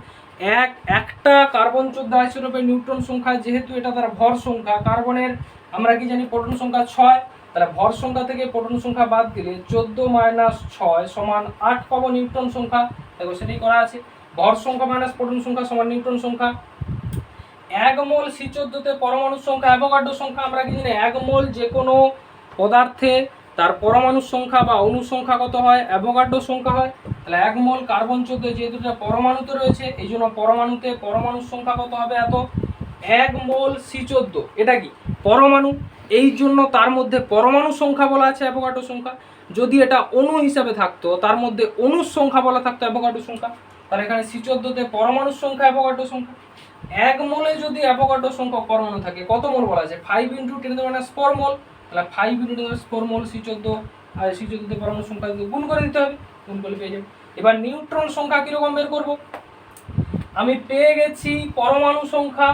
একটা কার্বন 14 আইসোটোপের নিউট্রন সংখ্যা, যেহেতু এটা তার ভর সংখ্যা, কার্বনের আমরা কি জানি প্রোটন সংখ্যা 6, তাহলে ভর সংখ্যা থেকে প্রোটন সংখ্যা বাদ দিলে 14 - 6 সমান 8 পাবো নিউট্রন সংখ্যা। দেখো সেটাই করা আছে, ভর সংখ্যা মাইনাস প্রোটন সংখ্যা সমান নিউট্রন সংখ্যা। 1 মোল C14তে পরমাণুর সংখ্যা অ্যাভোগাড্রো সংখ্যা, আমরা কি জানি 1 মোল যে কোনো পদার্থে তার পরমাণুর সংখ্যা বা অণু সংখ্যা কত হয়? অ্যাভোগাড্রো সংখ্যা হয়। তাহলে 1 মোল কার্বন 14 যেহেতু পরমাণুতে রয়েছে, এই জন্য পরমাণুতে পরমাণুর সংখ্যা কত হবে? এত। 1 মোল C14 এটা কি? পরমাণু, এই জন্য তার মধ্যে পরমাণু সংখ্যা বলা আছে অ্যাভোগাড্রো সংখ্যা। যদি এটা অণু হিসাবে থাকতো, তার মধ্যে অণুর সংখ্যা বলা থাকতো অ্যাভোগাড্রো সংখ্যা। তাহলে এখানে C14তে পরমাণুর সংখ্যা অ্যাভোগাড্রো সংখ্যা। 1 মোলে যদি অ্যাভোগাড্রো সংখ্যক পরমাণু থাকে, কত মোল বলা আছে? 5 × 10⁻⁴ মোল। তাহলে 5 × 10⁻⁴ মোল C14, আর C14তে পরমাণুর সংখ্যা গুণ করে দিতে হবে, গুণ করলে পেয়ে যাবে। এবার নিউট্রন সংখ্যা কিরকম বের করব? আমি পেয়ে গেছি পরমাণু সংখ্যা,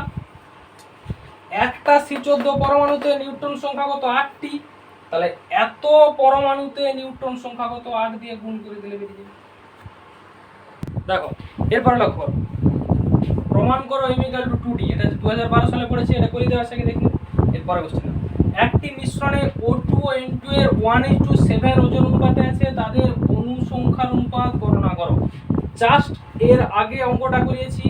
একটা C14 পরমাণুতে নিউট্রন সংখ্যা কত? 8টি। তাহলে এত পরমাণুতে নিউট্রন সংখ্যা কত? 8 দিয়ে গুণ করে দিলে বেরিয়ে যাবে। দেখো এরপরে লক্ষ্য করো, প্রমাণ করো m = 2D। এটা 2012 সালে পড়েছে, এটা করে দেওয়া আছে দেখি। এরপরে কোশ্চেন, একটি মিশ্রণে O2 ও N2 এর 1:7 ওজন অনুপাতে আছে, তাদের অণু সংখ্যার অনুপাত গণনা করো। জাস্ট এর আগে অঙ্কটা করিয়েছি,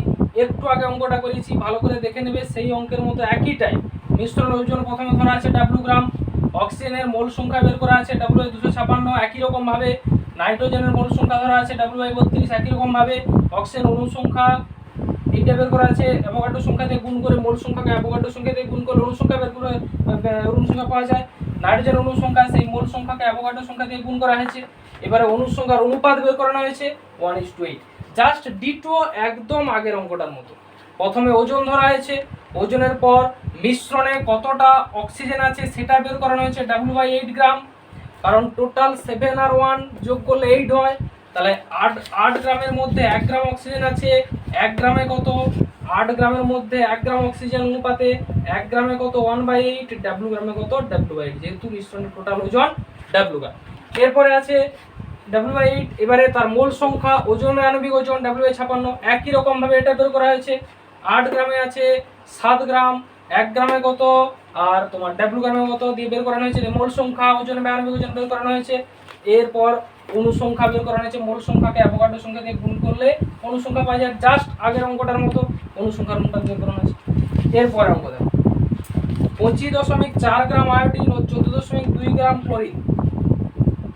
একটু আগে অঙ্কটা করিয়েছি, ভালো করে দেখে নেবে। সেই অঙ্কের মতো একই টাইপ মিশ্রণের ওজন প্রথমে ধরা আছে W গ্রাম, অক্সিজেনের মোল সংখ্যা বের করা আছে W/256, একই রকম ভাবে নাইট্রোজেনের মোল সংখ্যা ধরা আছে W/32, একই রকম ভাবে অক্সিজেন অণু সংখ্যা এইটা বের করা আছে অ্যাভোগাড্রো সংখ্যা দিয়ে গুণ করে, মোল সংখ্যাকে অ্যাভোগাড্রো সংখ্যা দিয়ে গুণ করে অণু সংখ্যা বের করে অণু সংখ্যা পাওয়া যায়। নাইট্রোজেন অণু সংখ্যা সেই মোল সংখ্যাকে অ্যাভোগাড্রো সংখ্যা দিয়ে গুণ করা হয়েছে। এবারে অণু সংখ্যার অনুপাত বের করানো হয়েছে 1:8। জাস্ট ডিটো একদম আগের অঙ্কটার মতো। প্রথমে ওজন ধরা হয়েছে, ওজনের পর মিশ্রণে কতটা অক্সিজেন আছে সেটা বের করানো হয়েছে W/8 গ্রাম, কারণ টোটাল 7 আর 1 যোগ করলে 8 হয়। তাহলে 8 গ্রামের মধ্যে 1 গ্রাম অক্সিজেন আছে, 1 গ্রামে কত 8 গ্রামের মধ্যে 1 গ্রাম অক্সিজেন অনুপাতে 1 গ্রামে কত 1/8, W গ্রামে কত W/8, যেহেতু মিশ্রণের টোটাল ওজন W গ্রাম। এরপরে আছে W/8, এবারে তার মোল সংখ্যা, ওজন আণবিক ওজন W/56, একই রকম ভাবে এটা বের করা হয়েছে। 8 গ্রামে আছে 7 গ্রাম, 1 গ্রামে কত আর তোমার W গ্রামে কত দিয়ে বের করানো হয়েছে। মোল সংখ্যা, ওজন আণবিক ওজন বের করানো হয়েছে। এরপর অণু সংখ্যা বের করানো হয়েছে, মোল সংখ্যাকে অ্যাভোগাড্রো সংখ্যা দিয়ে গুণ করলে অণু সংখ্যা পাওয়া যায়, জাস্ট আগের অঙ্কটার মতো অণু সংখ্যার অনুপাত বের করানো হয়েছে। এরপর অঙ্ক দেখো, 25.4 গ্রাম আয়োডিন ও 14.2 গ্রাম ক্লোরিন,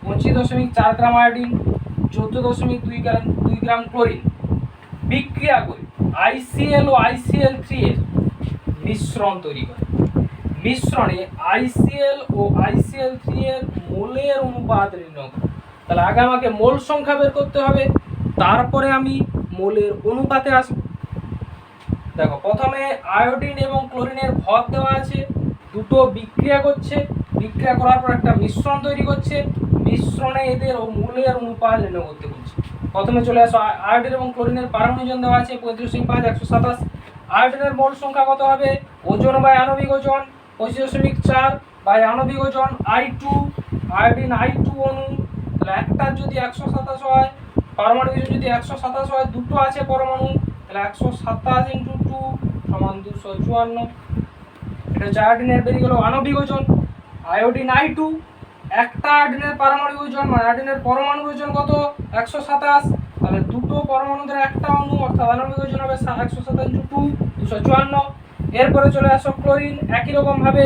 25.4 গ্রাম আয়োডিন, 14.2 গ্রাম ক্লোরিন বিক্রিয়া করে ICl ও ICl3 এর মিশ্রণ তৈরি করে। মিশ্রণে ICl ও ICl3 এর মোলের অনুপাত নির্ণয় করে। তাহলে আগে আমাকে মোল সংখ্যা বের করতে হবে, তারপরে আমি মোলের অনুপাতে আসব। দেখো, প্রথমে আয়োডিন এবং ক্লোরিনের ভর দেওয়া আছে, দুটো বিক্রিয়া করছে, বিক্রিয়া করার পর একটা মিশ্রণ তৈরি করছে, মিশ্রণে এদের মোলের অনুপাত নির্ণয় করতে বলছে। প্রথমে চলে আসো, আয়োডিন এবং ক্লোরিনের পারমাণবিক ওজন দেওয়া আছে 35.5, 127। আয়োডিনের মোল সংখ্যা কত হবে, ওজন বাই আণবিক ওজন 25.4 বাই আণবিক ওজন I2, আয়োডিন I2 অণু, তাহলে একটা যদি 127 হয়, পারমাণবিক ওজন যদি 127 হয়, দুটো আছে পরমাণু, তাহলে 127 × 2 সমান 254। এটা হচ্ছে আয়োডিনের বেরিয়ে গেল আণবিক ওজন। আয়োডিন I2, একটা আয়োডিনের পারমাণবিক ওজন মানে আয়োডিনের পরমাণু ওজন কত 127, তাহলে দুটো পরমাণু ধরে একটা অণু, অর্থাৎ আণবিক ওজন হবে 127 × 2 254। এরপরে চলে আসো ক্লোরিন, একই রকম ভাবে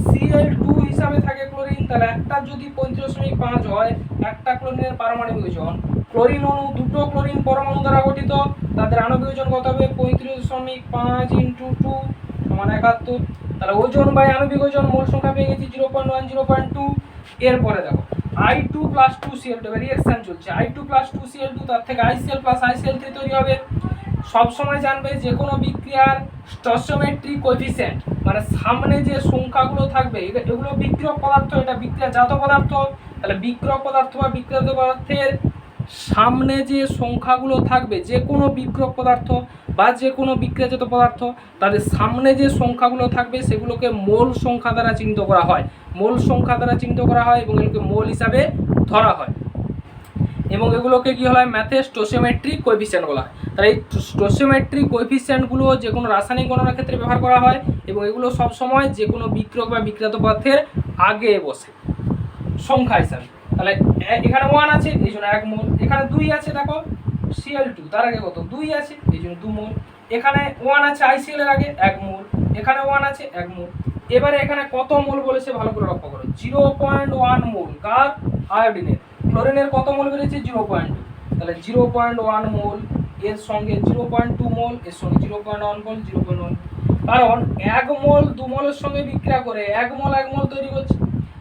Cl2 হিসাবে থাকে ক্লোরিন, তাহলে একটা যদি 35.5 হয়, একটা ক্লোরিনের পারমাণবিক ওজন, ক্লোরিন অণু দুটো ক্লোরিন পরমাণু দ্বারা গঠিত, তাদের আণবিক ওজন কত হবে 35.5 × 2 সমান 71। তাহলে ওজন বাই আণবিক ওজন মোল সংখ্যা পেয়ে গেছি 0.1 0.2। এরপরে দেখো I2 + 2Cl2 রিঅ্যাকশন চলছে, I2 + 2Cl2, তার থেকে ICl + ICl3 তৈরি হবে। সব সময় জানবে যে কোনো বিক্রিয়ার স্টয়কিওমেট্রিক কোএফিসিয়েন্ট মানে সামনে যে সংখ্যাগুলো থাকবে এগুলো বিক্রিয়ক পদার্থ, এটা বিক্রিয়াজাত পদার্থ, তাহলে বিক্রিয়ক পদার্থ বা বিক্রিয়াজাত পদার্থের সামনে যে সংখ্যাগুলো থাকবে, যে কোনো বিক্রিয়ক পদার্থ বা যে কোনো বিক্রিয়াজাত পদার্থ, তাদের সামনে যে সংখ্যাগুলো থাকবে সেগুলোকে মোল সংখ্যা দ্বারা চিহ্নিত করা হয়, মোল সংখ্যা দ্বারা চিহ্নিত করা হয় এবং এগুলোকে মোল হিসাবে ধরা হয়, এবং এগুলোকে কি বলা হয় ম্যাথে স্টয়কিওমেট্রিক কোএফিসিয়েন্ট বলা হয়। তাহলে এই স্টয়কিওমেট্রিক কোএফিসিয়েন্টগুলো যে কোনো রাসায়নিক গণনার ক্ষেত্রে ব্যবহার করা হয় এবং এগুলো সব সময় যে কোনো বিক্রিয়ক বা বিক্রিয়াত পদার্থের আগে বসে সংখ্যা হিসাবে। তাহলে এখানে 1 আছে এই জন্য 1 মোল, এখানে 2 আছে দেখো Cl2 তার আগে কত 2 আছে এই জন্য 2 মোল, এখানে 1 আছে ICl এর আগে 1 মোল, এখানে 1 আছে 1 মোল। এবারে এখানে কত মোল বলেছে ভালো করে লক্ষ্য করো, 0.1 মোল কার আয়োডিনের, ক্লোরিনের কত মোল বেরিয়েছে 0.2, তাহলে 0.1 মোল এর সঙ্গে 0.2 মোল এর সঙ্গে 0.1 মোল 0.1, কারণ 1 মোল 2 মোলের সঙ্গে বিক্রিয়া করে 1 মোল 1 মোল তৈরি করছে,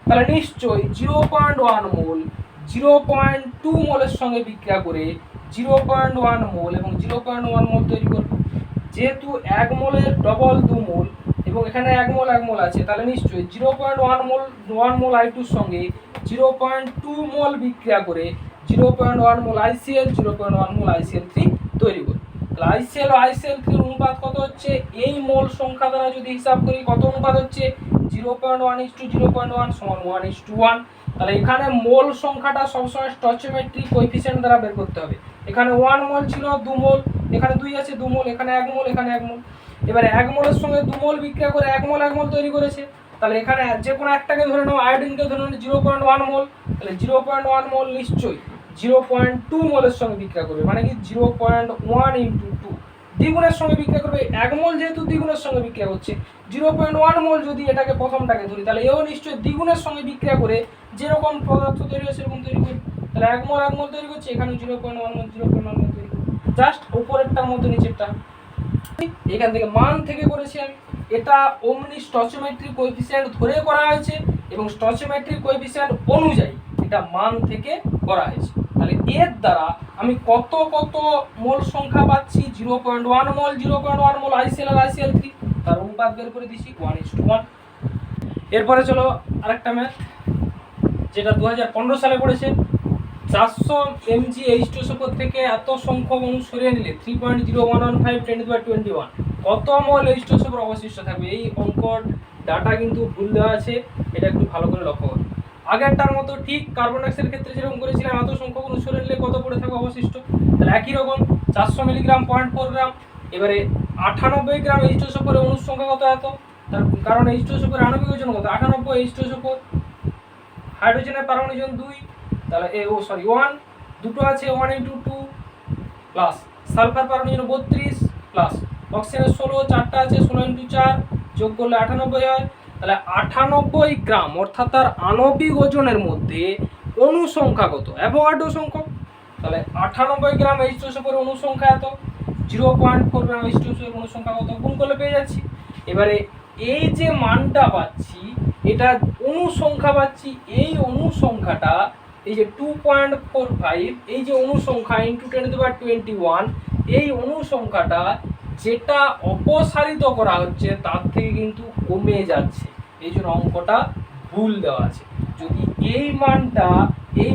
তাহলে নিশ্চয়ই 0.1 মোল 0.2 মোলের সঙ্গে বিক্রিয়া করে 0.1 মোল এবং 0.1 মোল তৈরি করবে। যেহেতু 1 মোলের ডবল 2 মোল এবং এখানে 1 মোল 1 মোল আছে, তাহলে নিশ্চয়ই 0.1 মোল 1 মোল I2 সঙ্গে 0.2 মোল বিক্রিয়া করে 0.1 মোল ICl 0.1 মোল ICl3 তৈরি করে। তাহলে ICl ও ICl3 এর অনুপাত কত হচ্ছে, এই মোল সংখ্যা দ্বারা যদি হিসাব করি কত অনুপাত হচ্ছে 0.1:0.1 সমান 1:1। তাহলে এখানে মোল সংখ্যাটা সবসময় স্টয়কিওমেট্রিক কোএফিসিয়েন্ট দ্বারা বের করতে হবে। এখানে 1 মোল ছিল 2 মোল, এখানে 2 আছে 2 মোল, এখানে 1 মোল, এখানে 1 মোল। এবারে 1 মোলের সঙ্গে 2 মোল বিক্রিয়া করে 1 মোল 1 মোল তৈরি করেছে, তাহলে এখানে যে কোনো একটাকে ধরে নাও, আয়োডিনকে ধরে নাও 0.1 মোল, তাহলে 0.1 মোল নিশ্চয়ই 0.2 মোলের সঙ্গে বিক্রিয়া করবে, মানে কি 0.1 × 2 দ্বিগুণের সঙ্গে বিক্রিয়া করবে। 1 মোল যেহেতু দ্বিগুণের সঙ্গে বিক্রিয়া করছে, 0.1 মোল যদি এটাকে প্রথমটাকে ধরি তাহলে এও নিশ্চয়ই দ্বিগুণের সঙ্গে বিক্রিয়া করে যেরকম পদার্থ তৈরি হয় সেরকম তৈরি করবে। তাহলে 1 মোল 1 মোল তৈরি করছে, এখানে 0.1 মোল 0.1 মোল তৈরি করবে, জাস্ট উপরেরটার মতো নিচেরটা। এখান থেকে মান থেকে করেছি আমি, এটা ওমনি স্টয়কিওমেট্রিক কোএফিসিয়েন্ট ধরে করা হয়েছে এবং স্টয়কিওমেট্রিক কোএফিসিয়েন্ট অনুযায়ী এটা মান থেকে করা হয়েছে। তাহলে এর দ্বারা আমি কত কত মোল সংখ্যা পাচ্ছি, 0.1 মোল 0.1 মোল ICl আর ICl3, তার অনুপাত বের করে দিছি 1:1। এরপরে চলো আরেকটা ম্যাথ যেটা 2015 সালে পড়েছে, 400 mg H2SO4 থেকে এত সংখ্যক অণু সরিয়ে নিলে 3.0115 10^21 কত মোল H2SO4 অবশিষ্ট থাকবে? এই অঙ্কর ডাটা কিন্তু ভুল দেওয়া আছে, এটা একটু ভালো করে লক্ষ্য করো। আগেরটার মতো ঠিক কার্বন ডাইঅক্সাইডের ক্ষেত্রে যেরকম করেছিলাম এত সংখ্যক অণু সরিয়ে নিলে কত পড়ে থাকবে অবশিষ্ট, তাহলে একই রকম 400 মিলিগ্রাম 0.4 গ্রাম। এবারে 98 গ্রাম H2SO4 এর অণুর সংখ্যা কত এত, তার কারণ H2SO4 আণবিক ওজন কত 98 H2SO4, হাইড্রোজেনের পারমাণবিক ওজন 2, তাহলে 1 দুটো আছে 1 × 2 প্লাস সালফার পারমাণবিক ওজন 32 প্লাস অক্সিজেনের 16 চারটা আছে 16 × 4 যোগ করলে 98 হয়। তাহলে 98 গ্রাম অর্থাৎ তার আণবিক ওজনের মধ্যে অণু সংখ্যা কত, অ্যাভোগাড্রো সংখ্যক। তাহলে 98 গ্রাম H2SO4 অণু সংখ্যা এত, 0.4 গ্রাম H2SO4 অণু সংখ্যা কত গুণ করলে পেয়ে যাচ্ছি। এবারে এই যে মানটা পাচ্ছি এটা অণু সংখ্যা পাচ্ছি, এই অণু সংখ্যাটা এই যে 2.45 এই যে অণু সংখ্যা ইন্টু 10^21 এই অণু সংখ্যাটা যেটা অপসারিত করা হচ্ছে তার থেকে কিন্তু কমে যাচ্ছে, এই জন্য অঙ্কটা ভুল দেওয়া আছে। যদি এই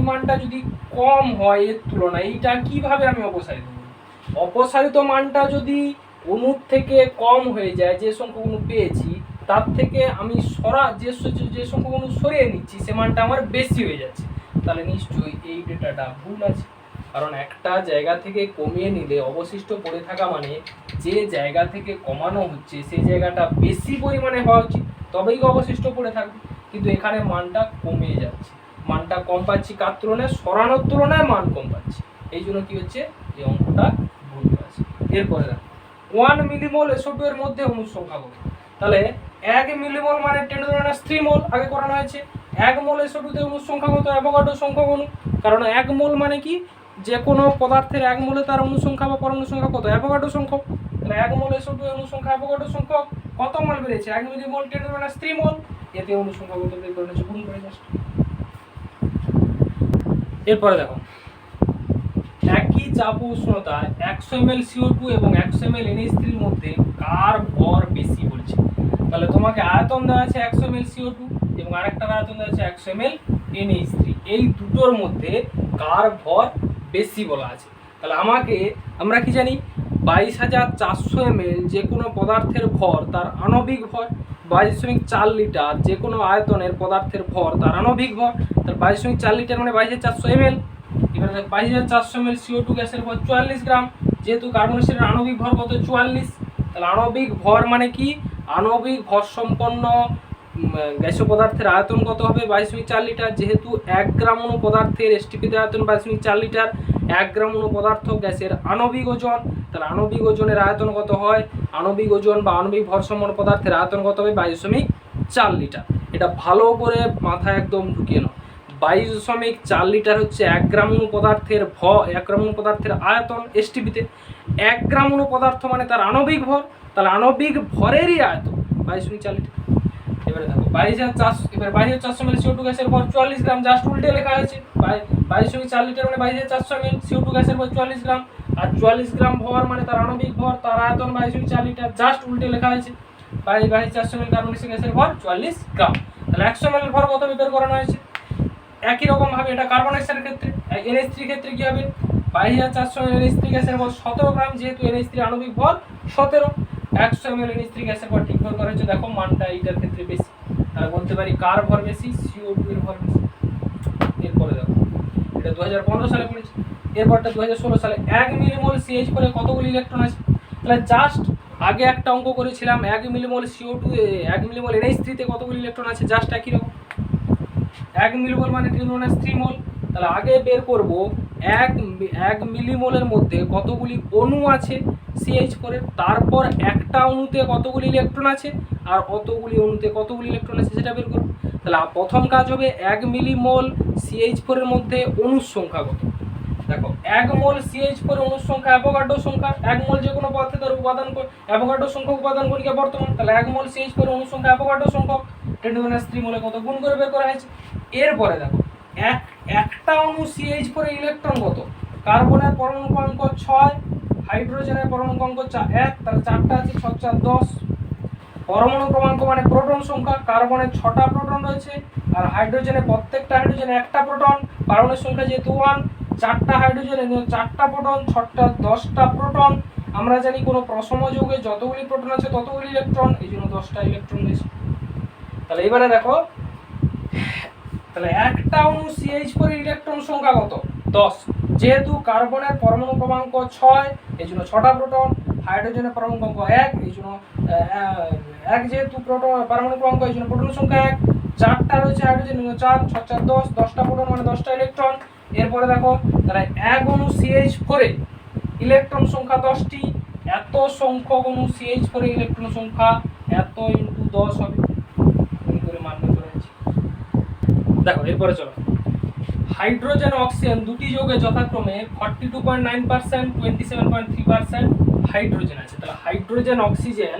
মানটা যদি কম হয় এর তুলনায়, এইটা কিভাবে আমি অপসারিত করব? অপসারিত মানটা যদি অণুর থেকে কম হয়ে যায়, যে সংখ্যক অণু পেয়েছি তার থেকে আমি যে সংখ্যক অণু সরিয়ে নিচ্ছি সে মানটা আমার বেশি হয়ে যাচ্ছে, তাহলে নিশ্চয়ই এই ডেটাটা ভুল আছে। কারণ একটা জায়গা থেকে কমিয়ে নিলে অবশিষ্ট পড়ে থাকা মানে যে জায়গা থেকে কমানো হচ্ছে সেই জায়গাটা বেশি পরিমাণে হওয়া উচিত, তবেই অবশিষ্ট পড়ে থাকবে, কিন্তু এখানে মানটা কমে যাচ্ছে। মানটা কম পাচ্ছি কার তুলনায়? সরানোর তুলনায় মান কম পাচ্ছি, এই জন্য কি হচ্ছে এই অঙ্কটা ভুল আছে। এরপরে দেখো 1 মিলিমোল SO2 এর মধ্যে অণুর সংখ্যা কত, তাহলে 1 মিলিমোল মানে 10^3 মোল আগে করানো হয়েছে। 1 মোল SO2 তে অণুর সংখ্যা কত? অ্যাভোগাড্রো সংখ্যক অণু, কারণ 1 মোল মানে কি যে কোনো পদার্থের 1 মোলে তার অণু সংখ্যা বা পরমাণু সংখ্যা কত? অ্যাভোগাড্রো সংখ্যক। তাহলে 1 মোল SO2 এর অণু সংখ্যা অ্যাভোগাড্রো সংখ্যক কত মোল বেরিয়েছে? 1 মিলিমোল 10^3 মোল, এতে অণু সংখ্যা কত বের করে নিয়েছে গুণ করে জাস্ট। এরপরে দেখো একই চাপ ও উষ্ণতায় 100 ml CO2 এবং 100 ml NH3 এর মধ্যে কার ভর বেশি বলছে। তাহলে তোমাকে আয়তন দেওয়া আছে 100 ml CO2 এবং আরেকটা আয়তন দেওয়া আছে 100 ml NH3, এই দুটোর মধ্যে কার ভর বেশি বলা আছে। তাহলে আমরা কি জানি 22,400 ml যে কোনো পদার্থের ভর তার আণবিক ভর, 22.4 লিটার যে কোনো আয়তনের পদার্থের ভর তার আণবিক ভর, তার 22.4 লিটার মানে 22,400 ml। এবারে 22,400 ml CO2 গ্যাসের ভর 44 গ্রাম, যেহেতু কার্বন ডাইঅক্সাইডের আণবিক ভর কত 44, তাহলে আণবিক ভর মানে কি আণবিক ভর সম্পন্ন গ্যাসীয় পদার্থের আয়তন কত হবে 22.4 লিটার, যেহেতু 1 গ্রাম অণু পদার্থের এসটিপিতে আয়তন 22.4 লিটার, 1 গ্রাম অণু পদার্থ গ্যাসের আণবিক ওজন, তাহলে আণবিক ওজনের আয়তন কত হয়, আণবিক ওজন বা আণবিক ভর সম্পন্ন পদার্থের আয়তন কত হবে 22.4 লিটার। এটা ভালো করে মাথায় একদম ঢুকিয়ে নাও, 22.4 লিটার হচ্ছে 1 গ্রাম অণু পদার্থের 1 গ্রাম অণু পদার্থের আয়তন এসটিপিতে, 1 গ্রাম অণু পদার্থ মানে তার আণবিক ভর, তাহলে আণবিক ভরেরই আয়তন 22.4 লিটার। এবারে দেখো 22,400 ml CO2 গ্যাসের ভর 44 গ্রাম, জাস্ট উল্টে লেখা হয়েছে 22.4 লিটার মানে 22,400 ml CO2 গ্যাসের ভর 44 গ্রাম, আর 44 গ্রাম ভর মানে তার আণবিক ভর, তার আয়তন 22.4 লিটার, জাস্ট উল্টে লেখা হয়েছে 22,400 ml কার্বন ডাইঅক্সাইড গ্যাসের ভর 44 গ্রাম। তাহলে 100 ml ভর কত বের করানো হয়েছে। একই রকম ভাবে এটা কার্বন ডাইঅক্সাইডের ক্ষেত্রে, NH3 ক্ষেত্রে কি হবে 22,400 ml NH3 গ্যাসের ভর 17 গ্রাম, যেহেতু NH3 আণবিক ভর 17, 100 ml NH3 গ্যাসের ভর ঠিক করে করা হয়েছে, দেখো মানটা এইটার ক্ষেত্রে বেশি, তাহলে বলতে পারি কার ভর বেশি, CO2 এর ভর বেশি। এরপরে দেখো এটা 2015 সালে পড়েছে, এরপরটা 2016 সালে 1 মিলিমোল CH4 এ কতগুলি ইলেকট্রন আছে। তাহলে জাস্ট আগে একটা অঙ্ক করেছিলাম 1 মিলিমোল CO2 1 মিলিমোল NH3 তে কতগুলি ইলেকট্রন আছে, জাস্ট একই রকম 1 মিলিমোল মানে 3 মোল, তাহলে আগে বের করব 1 মিলিমোলের মধ্যে কতগুলি অণু আছে CH4 এর, তারপর একটা অণুতে কতগুলি ইলেকট্রন আছে আর অতগুলি অণুতে কতগুলি ইলেকট্রন আছে সেটা বের করব। তাহলে প্রথম কাজ হবে 1 মিলিমোল CH4 এর মধ্যে অণুর সংখ্যা কত। দেখো 1 মোল CH4 অণুর সংখ্যা অ্যাভোগাড্রো সংখ্যা, 1 মোল যে কোনো পদার্থে তার উপাদান অ্যাভোগাড্রো সংখ্যক উপাদান কণিকা বর্তমান, তাহলে 1 মোল CH4 অণুর সংখ্যা অ্যাভোগাড্রো সংখ্যক 10^3 মোলে কত গুণ করে বের করা হয়েছে। এরপরে দেখো একটা অণু CH4 এর ইলেকট্রন কত, কার্বনের পরমাণু ক্রমাঙ্ক 6, হাইড্রোজেনের পরমাণু ক্রমাঙ্ক 1, তাহলে 4টা আছে 6 4 10, পরমাণু ক্রমাঙ্ক মানে প্রোটন সংখ্যা, কার্বনের 6টা প্রোটন রয়েছে আর হাইড্রোজেনে প্রত্যেকটা হাইড্রোজেনে একটা প্রোটন, পারমাণবিক সংখ্যা যেহেতু 1, 4টা হাইড্রোজেনে 4টা প্রোটন, 6টা 10টা প্রোটন। আমরা জানি কোনো প্রসম যৌগে যতগুলি প্রোটন আছে ততগুলি ইলেকট্রন, এই জন্য 10টা ইলেকট্রন রয়েছে। তাহলে এবারে দেখো, তাহলে একটা অণু CH4 এর ইলেকট্রন সংখ্যা কত? 10। যেহেতু কার্বনের পরমাণু ক্রমাঙ্ক 6, এই জন্য 6টা প্রোটন, হাইড্রোজেনের পরমাণু ক্রমাঙ্ক 1, এই জন্য 1 যেহেতু প্রোটন পরমাণু ক্রমাঙ্ক, এই জন্য প্রোটন সংখ্যা 1, 4টা রয়েছে হাইড্রোজেন, 4 6 4 10, 10টা প্রোটন মানে 10টা ইলেকট্রন। এরপরে দেখো, তাহলে এক অণু CH4 এ ইলেকট্রন সংখ্যা 10টি, এত সংখ্যক অণু CH4 এর ইলেকট্রন সংখ্যা এত ইনটু 10 হবে। এই করে মান বের করে নিচ্ছি। দেখো এরপরে চলো, হাইড্রোজেন অক্সিজেন দুটি যৌগে যথাক্রমে 42.9%, 27.3% হাইড্রোজেন আছে। তাহলে হাইড্রোজেন অক্সিজেন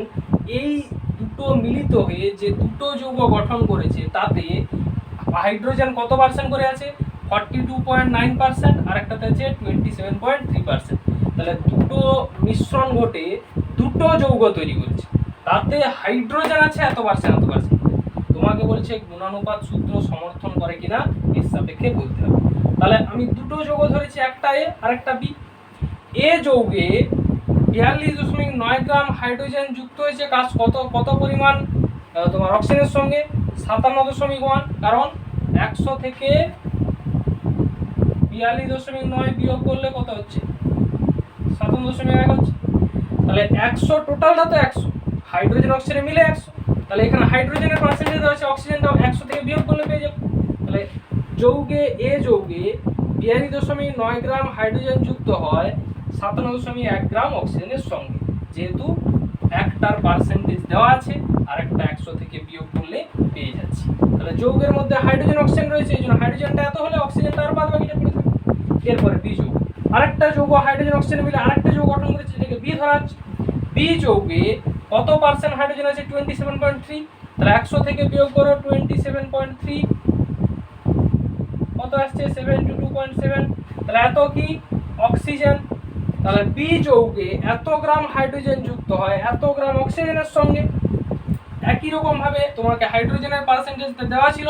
এই দুটো মিলিত হয়ে যে দুটো যৌগ গঠন করেছে তাতে হাইড্রোজেন কত পার্সেন্ট করে আছে? 42.9%, আর একটাতে আছে 27.3%। তাহলে দুটো মিশ্রণ ঘটে দুটো যৌগ তৈরি করেছে, তাতে হাইড্রোজেন আছে এত পার্সেন্ট এত পার্সেন্ট। তোমাকে বলছে গুণানুপাত সূত্র সমর্থন করে কিনা এর সাপেক্ষে বলতে হবে। তাহলে আমি দুটো যৌগ ধরেছি, একটা এ আর একটা বি। এ যৌগে 42.9 গ্রাম হাইড্রোজেন যুক্ত হয়েছে, কাজ কত কত পরিমাণ তোমার অক্সিজেনের সঙ্গে? 57.1। কারণ 100 থেকে 42.9 বিয়োগ করলে কত হচ্ছে? 57.1 হচ্ছে। তাহলে 100 টোটালটা তো 100, হাইড্রোজেন অক্সিজেন মিলে 100। তাহলে এখানে হাইড্রোজেনের পার্সেন্টেজ আছে, অক্সিজেনটাও 100 থেকে বিয়োগ করলে পেয়ে যাবে। তাহলে যৌগে এ যৌগে 42.9 গ্রাম হাইড্রোজেন যুক্ত হয় 57.1 গ্রাম অক্সিজেনের সঙ্গে, যেহেতু একটার পার্সেন্টেজ দেওয়া আছে আর একটা 100 থেকে বিয়োগ করলে পেয়ে যাচ্ছি। তাহলে যৌগের মধ্যে হাইড্রোজেন অক্সিজেন রয়েছে, এই জন্য হাইড্রোজেনটা এত হলে অক্সিজেনটা আর বাদ বাকিটা পড়ে থাকে। এরপরে বি যৌগ, আরেকটা যৌগ হাইড্রোজেন অক্সিজেন মিলে আরেকটা যৌগ গঠন করেছে, যেটাকে বি ধরা হচ্ছে। বি যৌগে কত পার্সেন্ট হাইড্রোজেন আছে? 27.3। তাহলে 100 থেকে বিয়োগ করো 27.3, কত আসছে? 72.7। তাহলে এত কি? অক্সিজেন। তাহলে বি যৌগে এত গ্রাম হাইড্রোজেন যুক্ত হয় এত গ্রাম অক্সিজেনের সঙ্গে। একই রকম ভাবে তোমাকে হাইড্রোজেনের পার্সেন্টেজ দেওয়া ছিল,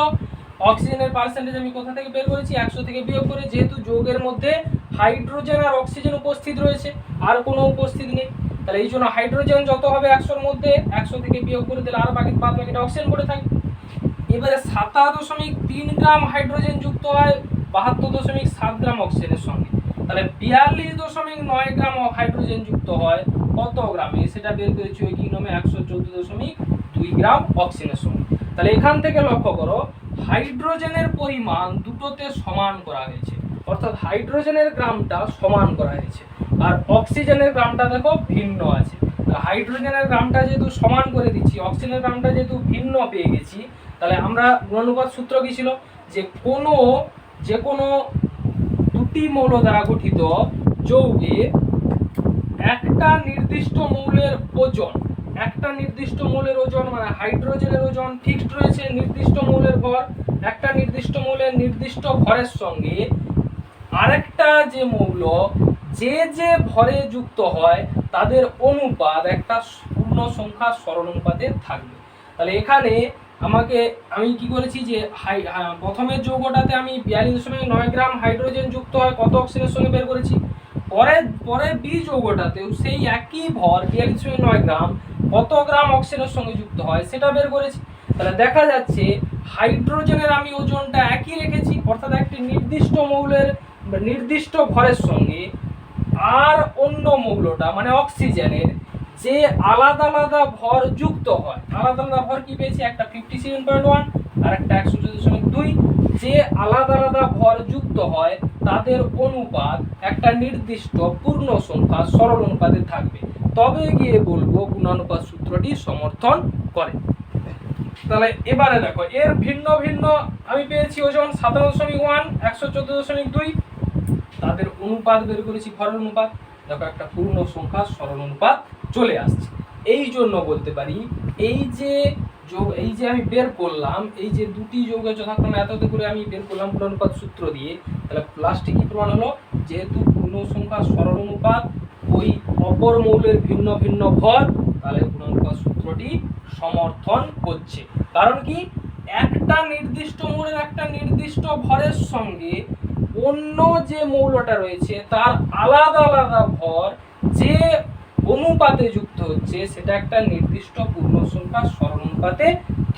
অক্সিজেনের পার্সেন্টেজ আমি কোথা থেকে বের করেছি? 100 থেকে বিয়োগ করে, যেহেতু যৌগের মধ্যে হাইড্রোজেন আর অক্সিজেন উপস্থিত রয়েছে, আর কোনো উপস্থিত নেই। তাহলে এই জন্য হাইড্রোজেন যত হবে 100-র মধ্যে 100 থেকে বিয়োগ করে দিলে আর বাদ বাকিটা অক্সিজেন পড়ে থাকে। এবারে 57.3 গ্রাম হাইড্রোজেন যুক্ত হয় 72.7 গ্রাম অক্সিজেনের সঙ্গে। তাহলে 42.9 গ্রাম হাইড্রোজেন যুক্ত হয় কত গ্রামে? সেটা বের করেছি ওই কি নামে 114.2 গ্রাম অক্সিজেনের সঙ্গে। তাহলে এখান থেকে লক্ষ্য করো, হাইড্রোজেনের পরিমাণ দুটোতে সমান করা হয়েছে, অর্থাৎ হাইড্রোজেনের গ্রামটা সমান করা হয়েছে আর অক্সিজেনের গ্রামটা দেখো ভিন্ন আছে। হাইড্রোজেনের গ্রামটা যেহেতু সমান করে দিচ্ছি, অক্সিজেনের গ্রামটা যেহেতু ভিন্ন পেয়ে গেছি, তাহলে আমরা গুণানুপাত সূত্র কি ছিল? যে কোনো দুটি মৌল দ্বারা গঠিত যৌগে একটা নির্দিষ্ট মৌলের ওজন মানে হাইড্রোজেনের ওজন ফিক্সড রয়েছে, নির্দিষ্ট মৌলের ভর, একটা নির্দিষ্ট মৌলের নির্দিষ্ট ভরের সঙ্গে আরেকটা যে মৌল যে ভরে যুক্ত হয় তাদের অনুপাত একটা পূর্ণ সংখ্যা সরল অনুপাতে থাকবে। তাহলে এখানে আমি কি করেছি যে প্রথমের যৌগটাতে আমি 42.9 গ্রাম হাইড্রোজেন যুক্ত হয় কত অক্সিজেনের সঙ্গে বের করেছি, পরে বি যৌগটাতেও সেই একই ভর 42.9 গ্রাম কত গ্রাম অক্সিজেনের সঙ্গে যুক্ত হয় সেটা বের করেছি। তাহলে দেখা যাচ্ছে হাইড্রোজেনের আমি ওজনটা একই রেখেছি, অর্থাৎ একটি নির্দিষ্ট মৌলের নির্দিষ্ট ভরের সঙ্গে আর অন্য মৌলটা মানে অক্সিজেনের যে আলাদা আলাদা ভর যুক্ত হয়, আলাদা আলাদা ভর কি পেয়েছি? একটা 57.1 আর একটা 114.2। যে আলাদা আলাদা ভর যুক্ত হয় তাদের অনুপাত একটা নির্দিষ্ট পূর্ণ সংখ্যা সরল অনুপাতে থাকবে, তবে গিয়ে বলবো গুণানুপাত সূত্রটি সমর্থন করে। তাহলে এবারে দেখো, এর ভিন্ন ভিন্ন আমি পেয়েছি ওজন 57.1, 114.2, তাদের অনুপাত বের করেছি ভরের অনুপাত। দেখো একটা পূর্ণ সংখ্যা সরল অনুপাত চলে আসছে। এই জন্য বলতে পারি এই যে আমি বের করলাম, এই যে দুটি যৌগে যথাক্রমে এততে করে আমি বের করলাম গুণানুপাত সূত্র দিয়ে, তাহলে প্লাসটি কি প্রমাণ হলো? যেহেতু পূর্ণ সংখ্যা সরল অনুপাত ওই অপর মৌলের ভিন্ন ভিন্ন ভর, তাহলে গুণানুপাত সূত্রটি সমর্থন করছে। কারণ কি, একটা নির্দিষ্ট মৌলের একটা নির্দিষ্ট ভরের সঙ্গে অন্য যে মৌলটা রয়েছে তার আলাদা আলাদা ভর যে অনুপাতে যুক্ত হচ্ছে সেটা একটা নির্দিষ্ট পূর্ণ সংখ্যার সরলানুপাতে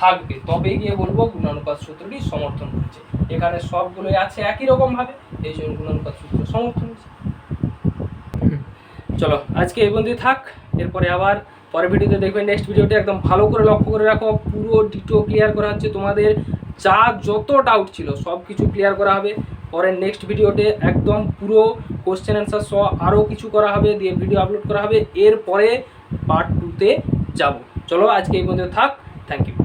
থাকবে, তবে গিয়ে বলবো গুণানুপাত সূত্রটি সমর্থন করছে। এখানে সবগুলোই আছে একই রকম ভাবে, এই জন্য গুণানুপাত সূত্র সমর্থন হচ্ছে। চলো আজকে এই পর্যন্তই থাক, এরপরে আবার পরের ভিডিওতে দেখবেন। নেক্সট ভিডিওটি একদম ভালো করে লক্ষ্য করে রাখো, পুরো ডিটো ক্লিয়ার করা হচ্ছে, তোমাদের যা যত ডাউট ছিল সব কিছু ক্লিয়ার করা হবে। পরের নেক্সট ভিডিওতে একদম পুরো কোশ্চেন অ্যান্সার সহ আরও কিছু করা হবে, দিয়ে ভিডিও আপলোড করা হবে। এরপরে পার্ট 2-তে যাব। চলো আজকে এই পর্যন্ত থাক, থ্যাংক ইউ।